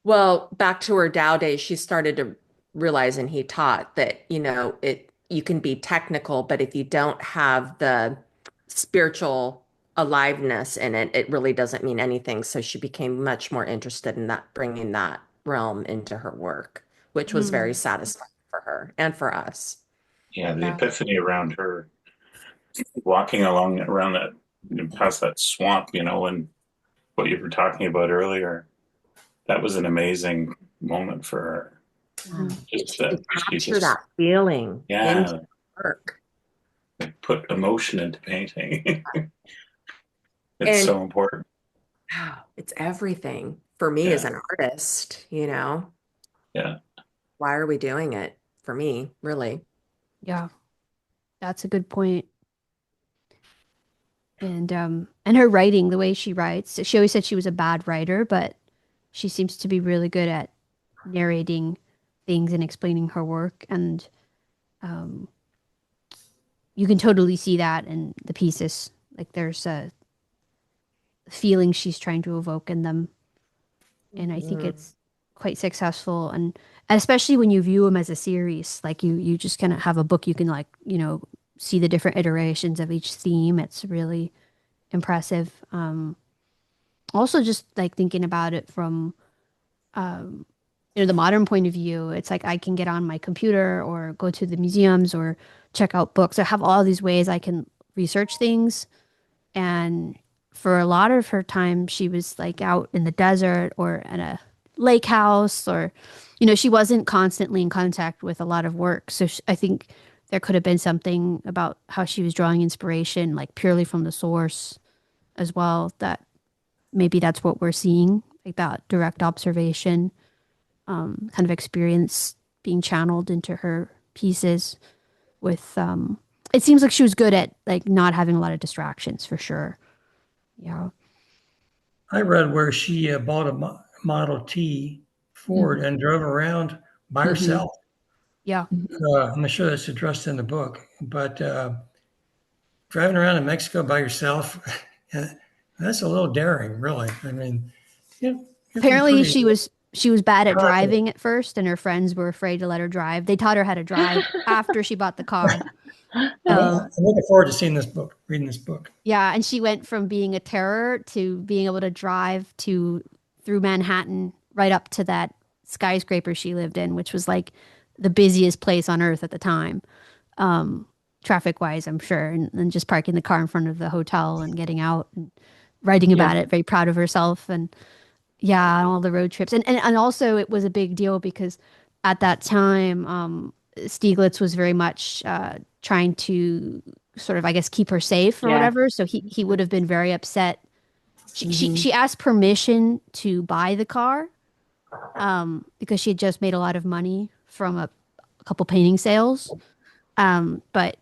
Well, back to her Dow days, she started to realize, and he taught that, you can be technical, but if you don't have the spiritual aliveness in it, it really doesn't mean anything. So she became much more interested in that, bringing that realm into her work, which was very Mm. satisfying for her and for us. Yeah, the Yeah. epiphany around her walking along around that past that swamp, and what you were talking about earlier, that was an amazing moment for her. Mhm. That Just she that could she capture just, that feeling into yeah, work. put emotion into painting. It's And so important. wow, it's everything for me as Yeah, an artist. yeah. Why are we doing it? For me, really. Yeah, that's a good point. And her writing, the way she writes, she always said she was a bad writer, but she seems to be really good at narrating things and explaining her work. And um, you can totally see that in the pieces. Like there's a feeling she's trying to evoke in them. And I think Mhm. it's quite successful. And especially when you view them as a series, like you just kind of have a book you can like, see the different iterations of each theme. It's really impressive. Also just like thinking about it from um, the modern point of view, it's like I can get on my computer or go to the museums or check out books. I have all these ways I can research things. And for a lot of her time, she was like out in the desert or at a lake house, or, she wasn't constantly in contact with a lot of work. So I think there could have been something about how she was drawing inspiration, like purely from the source as well, that maybe that's what we're seeing, like that direct observation, kind of experience being channeled into her pieces with, it seems like she was good at like not having a lot of distractions for sure. Yeah. I read where she bought a Model T Ford and drove around by Hmm. herself. Yeah. I'm not sure that's addressed in the book, but driving around in Mexico by yourself, that's a little daring, really. I mean, you have to be Apparently pretty she was bad at confident. driving at first and her friends were afraid to let her drive. They taught her how to drive after she bought the car. Well, Um, I'm looking forward to seeing this book, reading this book. yeah, and she went from being a terror to being able to drive to through Manhattan right up to that skyscraper she lived in, which was like the busiest place on earth at the time. Traffic wise, I'm sure, and just parking the car in front of the hotel and getting out and writing Yeah. about it, very proud of herself. And yeah, on all the road trips. And also it was a big deal because at that time, Stieglitz was very much trying to sort of, I guess, keep her safe or Yeah. whatever. So he would have been very upset. She Hmm. asked permission to buy the car, because she had just made a lot of money from a couple painting sales. But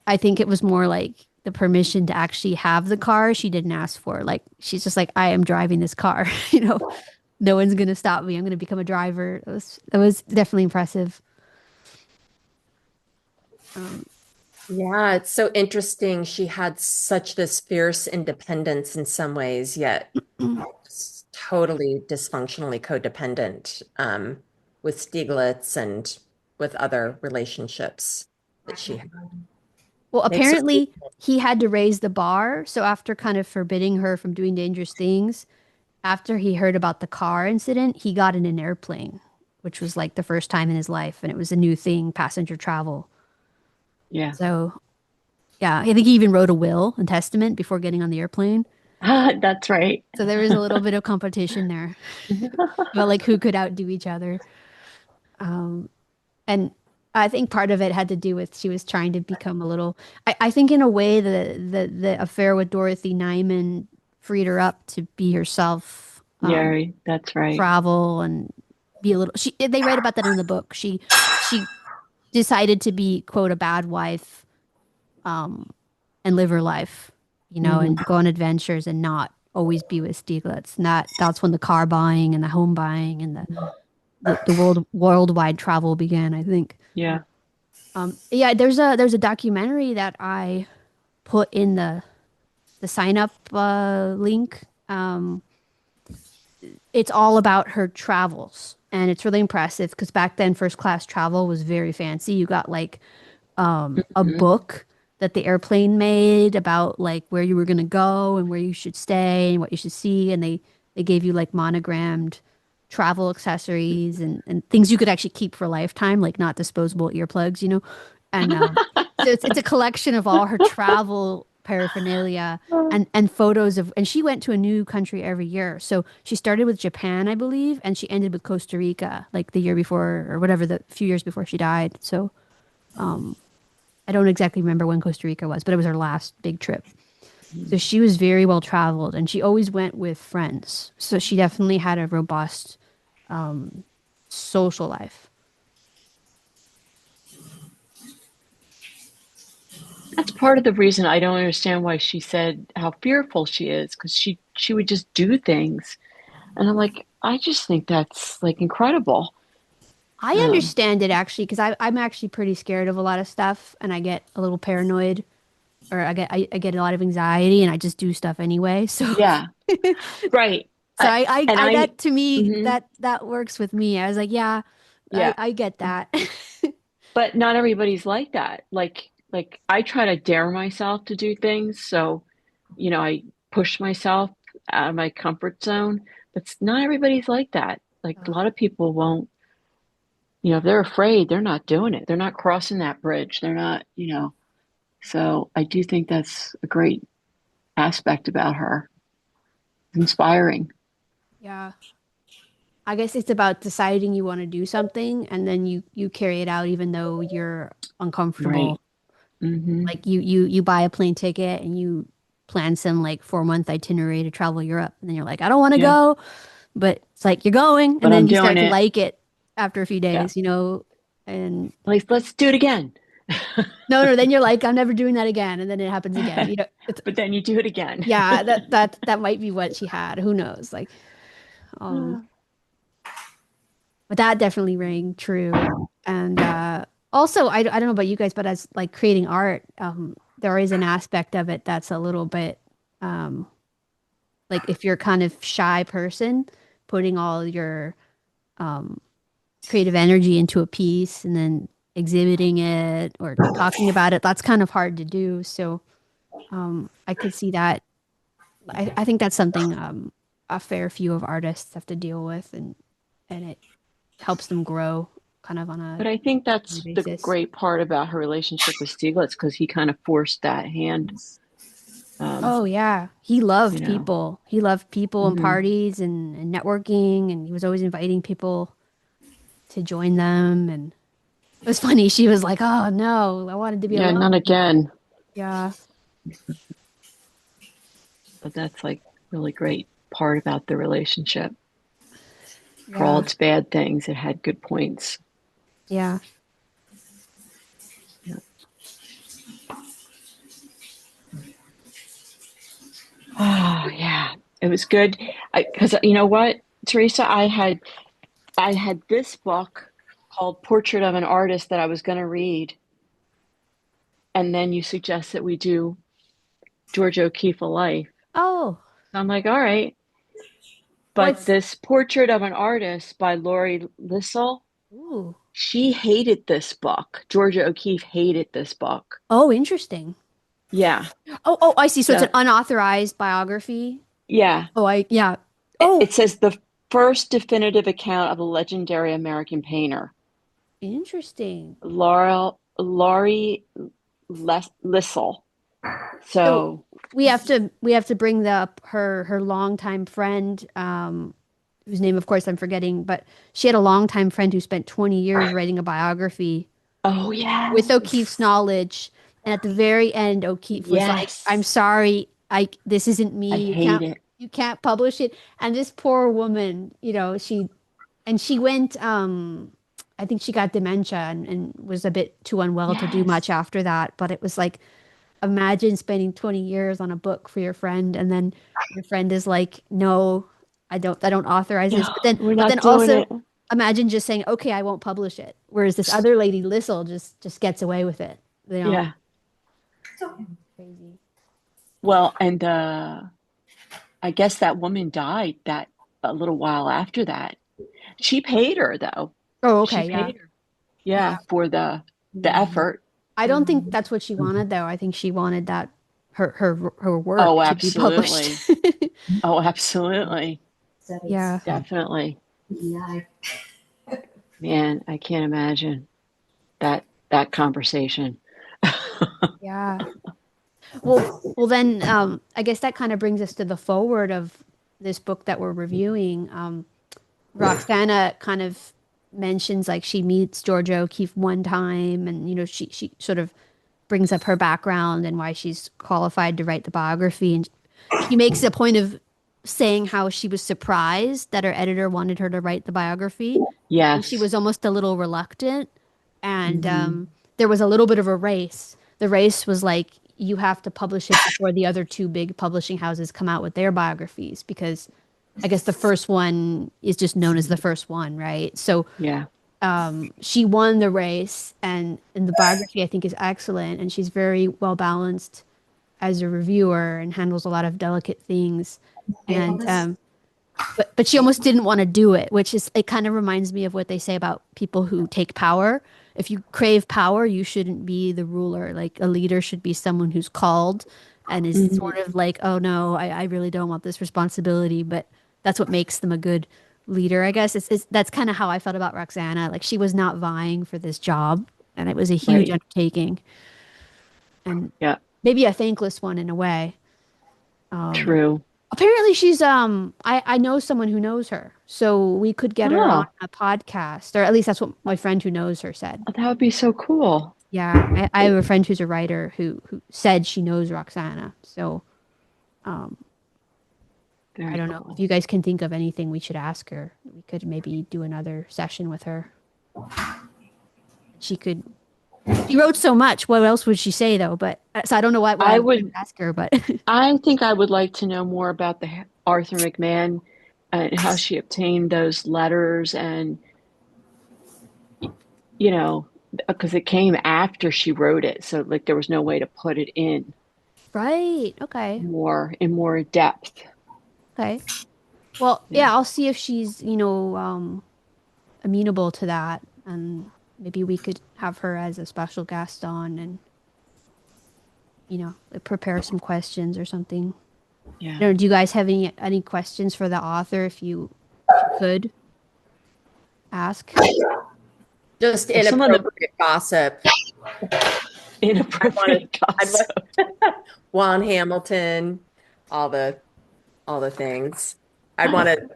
I think it was more like the permission to actually have the car she didn't ask for. Like she's just like, I am driving this car, no one's gonna stop me. I'm gonna become a driver. It was definitely impressive. Um, Yeah, it's so interesting. She had such this fierce independence in some ways, yet totally dysfunctionally codependent with Stieglitz and with other relationships that she had. well, Makes her, apparently he had to raise the bar. So after kind of forbidding her from doing dangerous things, after he heard about the car incident, he got in an airplane, which was like the first time in his life, and it was a new thing, passenger travel. Yeah. So yeah, I think he even wrote a will and testament before getting on the airplane. That's right. So there was a little bit of competition there about like who could outdo each other. Um, and I think part of it had to do with she was trying to become a little. I think in a way the affair with Dorothy Nyman freed her up to be herself, Yeah, that's right. travel and be a little. They write about that in the book. She decided to be quote a bad wife, um, and live her life, and Hmm. go on adventures and not always be with Stieglitz. And that's when the car buying and the home buying and the worldwide travel began, I think. Yeah. Yeah, there's a documentary that I put in the sign up link. It's all about her travels, and it's really impressive because back then first class travel was very fancy. You got like a Hmm. book that the airplane made about like where you were gonna go and where you should stay and what you should see, and they gave you like monogrammed travel accessories and things you could actually keep for a lifetime, like not disposable earplugs. And so it's a collection of all her travel paraphernalia and photos of, and she went to a new country every year. So she started with Japan, I believe, and she ended with Costa Rica like the year before or whatever, the few years before she died. So I don't exactly remember when Costa Rica was, but it was her last big trip. So she was very well traveled and she always went with friends. So she definitely had a robust social life. That's part of the reason I don't understand why she said how fearful she is, because she would just do things, and I'm like, I just think that's like incredible. I Um, understand it actually because I'm actually pretty scared of a lot of stuff and I get a little paranoid or I get a lot of anxiety and I just do stuff anyway. So yeah, right. so And that to me mhm, that works with me. I was like, yeah, yeah, I get that. but not everybody's like that. Like I try to dare myself to do things, so I push myself out of my comfort zone. But not everybody's like that. Like a lot of people won't. If they're afraid, they're not doing it. They're not crossing that bridge. They're not. So I do think that's a great aspect about her. It's inspiring. Yeah. I guess it's about deciding you want to do something and then you carry it out even though you're Right. uncomfortable. Hmm. Like you buy a plane ticket and you plan some like 4 month itinerary to travel Europe and then you're like, I don't want to Yeah. go, but it's like you're going and But I'm then you doing start to it. like it after a few Yeah. days. And Like, let's do it again. no, then you're like, I'm never doing that again, and then it happens again. It's But then you do it again. yeah, that might be what she had. Who knows? Like, um, but that definitely rang true. And also, I don't know about you guys, but as like creating art, there is an aspect of it that's a little bit um, like if you're kind of shy person, putting all your um, creative energy into a piece and then exhibiting it or talking about it, that's kind of hard to do. So I could see that. I think that's something a fair few of artists have to deal with, and it helps them grow kind of on a But I think daily that's the basis. great part about her relationship with Stieglitz because he kind of forced that hand. Um, Oh yeah, you know. He loved people and Hmm. parties and networking, and he was always inviting people to join them. And it was funny. She was like, "Oh no, I wanted to be Yeah, alone." not again. Yeah, But that's like really great part about the relationship. For all Yeah. its bad things, it had good points. Yeah. Yeah. Oh, yeah. It was good. Because you know what, Teresa, I had this book called Portrait of an Artist that I was going to read, and then you suggest that we do George O'Keeffe Alive. Oh, So I'm like, all right. But what's this Portrait of an Artist by Laurie Lissell, ooh. she hated this book. Georgia O'Keeffe hated this book. Oh, interesting. Yeah. Oh, I see. So it's an So, unauthorized biography. yeah. Oh, yeah. It, Oh, it says the first definitive account of a legendary American painter, interesting. Laurie Lissell. So So, we have to bring up her longtime friend, whose name of course I'm forgetting, but she had a longtime friend who spent 20 years writing a biography oh, with O'Keeffe's yes. knowledge. And at the very end, O'Keeffe was like, "I'm Yes. sorry, this isn't I me. hate it. You can't publish it." And this poor woman, she went, I think she got dementia and was a bit too unwell to do much Yes. after that. But it was like, imagine spending 20 years on a book for your friend, and then your friend is like, "No, I don't authorize this." No, But then we're but then not doing also it. imagine just saying, "Okay, I won't publish it." Whereas this other lady, Lissel, just gets away with it. You know, Yeah. crazy. Well, and I guess that woman died that a little while after that. She paid her though. Oh, She okay, yeah. paid her. Yeah, Yeah. for the effort. I don't think that's what she wanted though. I think she wanted that her Oh, work to be published. absolutely. Oh, absolutely. Yeah. Definitely. Man, I can't imagine that conversation. Yeah. Well then I guess that kind of brings us to the forward of this book that we're reviewing. Roxana kind of mentions like she meets Georgia O'Keeffe one time, and she sort of brings up her background and why she's qualified to write the biography, and she makes a point of saying how she was surprised that her editor wanted her to write the biography, and she Yes. was almost a little reluctant, and Hmm. there was a little bit of a race. The race was like, you have to publish it before the other two big publishing houses come out with their biographies, because I guess the first one is just known as the first one, right? So Yeah. she won the race, and the biography I think is excellent, and she's very well balanced as a reviewer and handles a lot of delicate things. And but she almost didn't want to do it, which is it kind of reminds me of what they say about people who take power. If you crave power, you shouldn't be the ruler. Like a leader should be someone who's called and is Hmm. sort of like, oh no, I really don't want this responsibility, but that's what makes them a good leader, I guess. That's kind of how I felt about Roxana. Like she was not vying for this job, and it was a huge Right. undertaking and Yeah. maybe a thankless one in a way. Um, True. Apparently she's I know someone who knows her, so we could get her on Oh, a podcast, or at least that's what my friend who knows her said. that would be so cool. Yeah, I have a friend who's a writer who said she knows Roxana. So um I Very don't know if cool. you guys can think of anything we should ask her. We could maybe do another session with her. She could. She wrote so much. What else would she say though? But so I don't know what I else we would would ask her. But I think I would like to know more about the Arthur McMahon and how she obtained those letters and you know because it came after she wrote it, so like there was no way to put it in right, okay, more depth. okay. Well, Yeah. yeah, I'll see if she's amenable to that, and maybe we could have her as a special guest on, and prepare some questions or something. Yeah. I don't know, do you guys have any questions for the author if you could ask? Just Well, some of the inappropriate gossip. I wanted, inappropriate I'd gossip, want Juan Hamilton, all the all the things. I'd want to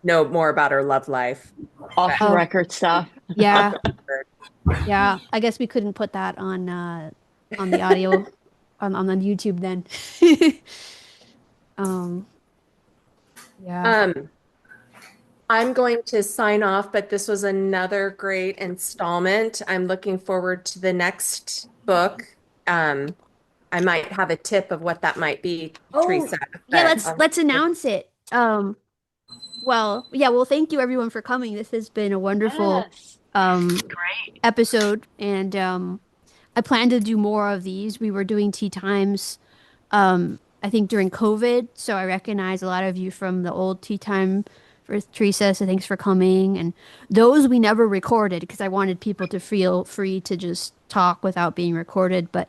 know more about her love life. off But the Oh, record stuff. off yeah, the record. yeah. I guess we couldn't put that on the audio on the YouTube then. Um, yeah. Um, I'm going to sign off, but this was another great installment. I'm looking forward to the next book. Um, I might have a tip of what that might be, Oh, Teresa, yeah, but let's announce it. Well, yeah, well, thank you everyone for coming. This has been a wonderful Yes. um Great. episode, and I plan to do more of these. We were doing tea times I think during COVID, so I recognize a lot of you from the old tea time for Teresa, so thanks for coming. And those we never recorded because I wanted people to feel free to just talk without being recorded, but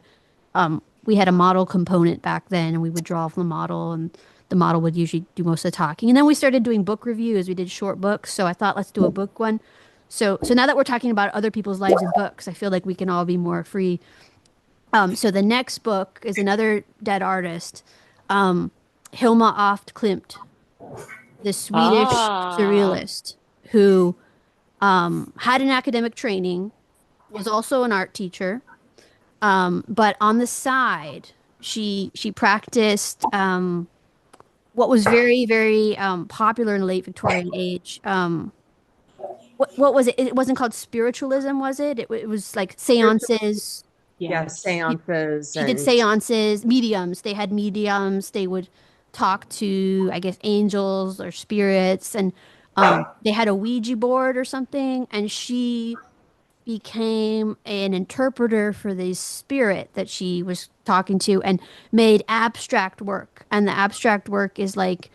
we had a model component back then, and we would draw from the model, and the model would usually do most of the talking. And then we started doing book reviews. We did short books, so I thought let's do a book one. So now that we're talking about other people's lives and books, I feel like we can all be more free. So the next book is another dead artist, Hilma Aft Klimt, the Swedish Ah, surrealist who had an academic training, was also an art teacher, but on the side, she practiced what was very popular in the late Victorian age. What was it? It wasn't called spiritualism, was it? It was like seances. yes, yes. She, seances she did and seances, mediums. They had mediums. They would talk to, I guess, angels or spirits, and they had a Ouija board or something, and she became an interpreter for the spirit that she was talking to and made abstract work. And the abstract work is like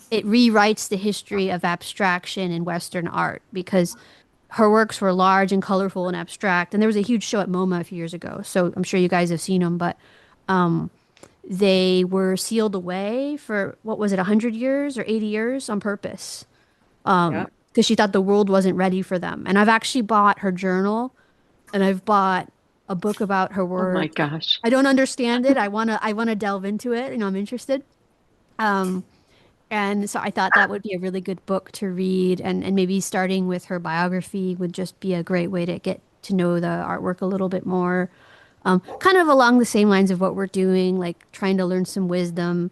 it rewrites the history of abstraction in Western art because her works were large and colorful and abstract. And there was a huge show at MoMA a few years ago, so I'm sure you guys have seen them, but they were sealed away for what was it, 100 years or 80 years on purpose yeah. because she thought the world wasn't ready for them. And I've actually bought her journal and I've bought a book about her Oh my work. gosh. I don't understand it. I wanna delve into it. I'm interested. Um, and so I thought that would be a really good book to read, and maybe starting with her biography would just be a great way to get to know the artwork a little bit more. Kind of along the same lines of what we're doing, like trying to learn some wisdom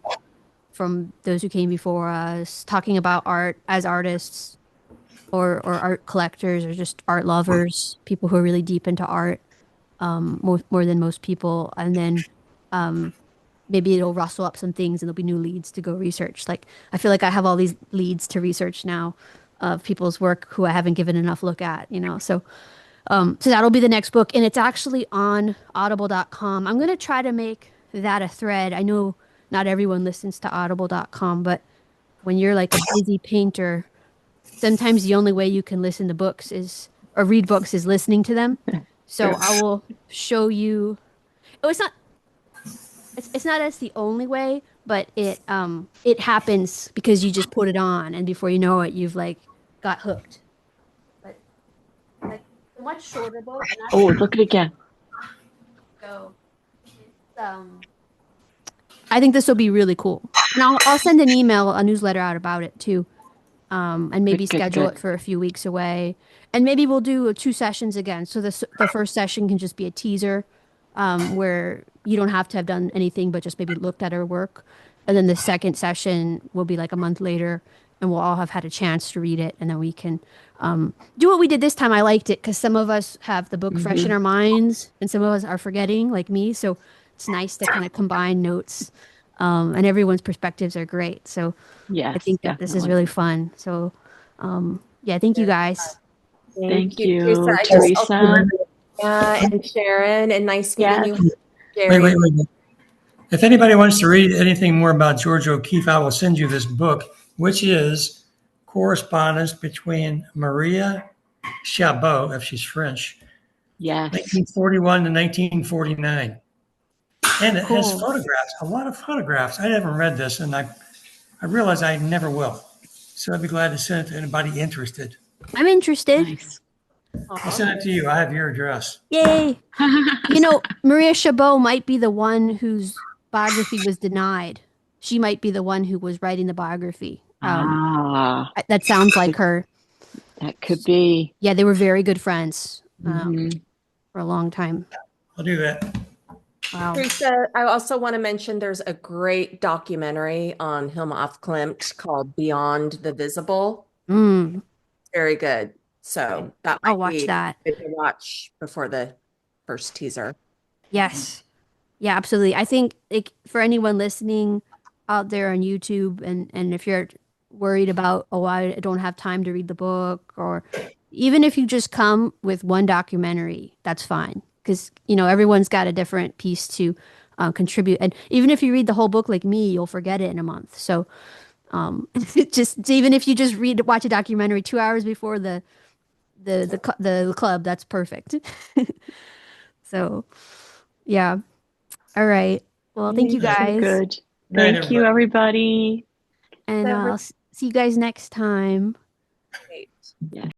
from those who came before us, talking about art as artists or art collectors or just art lovers, people who are really deep into art, more than most people. And then maybe it'll rustle up some things and there'll be new leads to go research. Like I feel like I have all these leads to research now of people's work who I haven't given enough look at. So that'll be the next book, and it's actually on audible.com. I'm going to try to make that a thread. I know not everyone listens to audible.com, but when you're like a busy painter, sometimes the only way you can listen to books is or read books is listening to them. So True. I will show you. Oh, it's not as the only way, but it happens because you just put it on and before you know it, you've like got hooked. But like a much shorter book, and Oh, that's look at it again. so it's I think this will be really cool. And I'll send an email, a newsletter out about it too. And maybe Good, good, schedule good. it for a few weeks away. And maybe we'll do two sessions again. So the first session can just be a teaser, where you don't have to have done anything but just maybe looked at her work. And then the second session will be like a month later, and we'll all have had a chance to read it, and then we can do what we did this time. I liked it because some of us have the book fresh in Hmm. our minds, and some of us are forgetting, like me. So it's nice to kind of combine notes, and everyone's perspectives are great. So I Yes, think that this is definitely. really fun. So, yeah, thank you guys. Thank Thank you, Teresa. you, I just also Teresa. and Sharon, and nice meeting Yes. you, Wait, Jerry. wait, wait. If anybody wants to read anything more about George O'Keeffe, I will send you this book, which is correspondence between Maria Chabot, if she's French, Yes. 1941 to 1949. And it has Cool. photographs, a lot of photographs. I haven't read this, and I realize I never will. So I'd be glad to send it to anybody interested. I'm interested. Nice. I'll send it to you. I have your address. Yay. Maria Chabot might be the one whose biography was denied. She might be the one who was writing the biography. Ah, That sounds like her. that could be. Yeah, they were very good friends Hmm. for a long time. I'll do that. Wow. Teresa, I also want to mention there's a great documentary on Hilma af Klint called Beyond the Visible. Mm, Very good. So that I'll might watch be that. good to watch before the first teaser. Yes. Yeah, absolutely. I think like for anyone listening out there on YouTube and if you're worried about, oh, I don't have time to read the book, or even if you just come with one documentary, that's fine. Because, everyone's got a different piece to contribute. And even if you read the whole book like me, you'll forget it in a month. So just even if you just watch a documentary 2 hours before the club, that's perfect. So yeah. All right. Well, thank Okay, you so guys. good. Good night, Thank you, everybody. everybody. And I'll see you guys next time. Great. Yeah.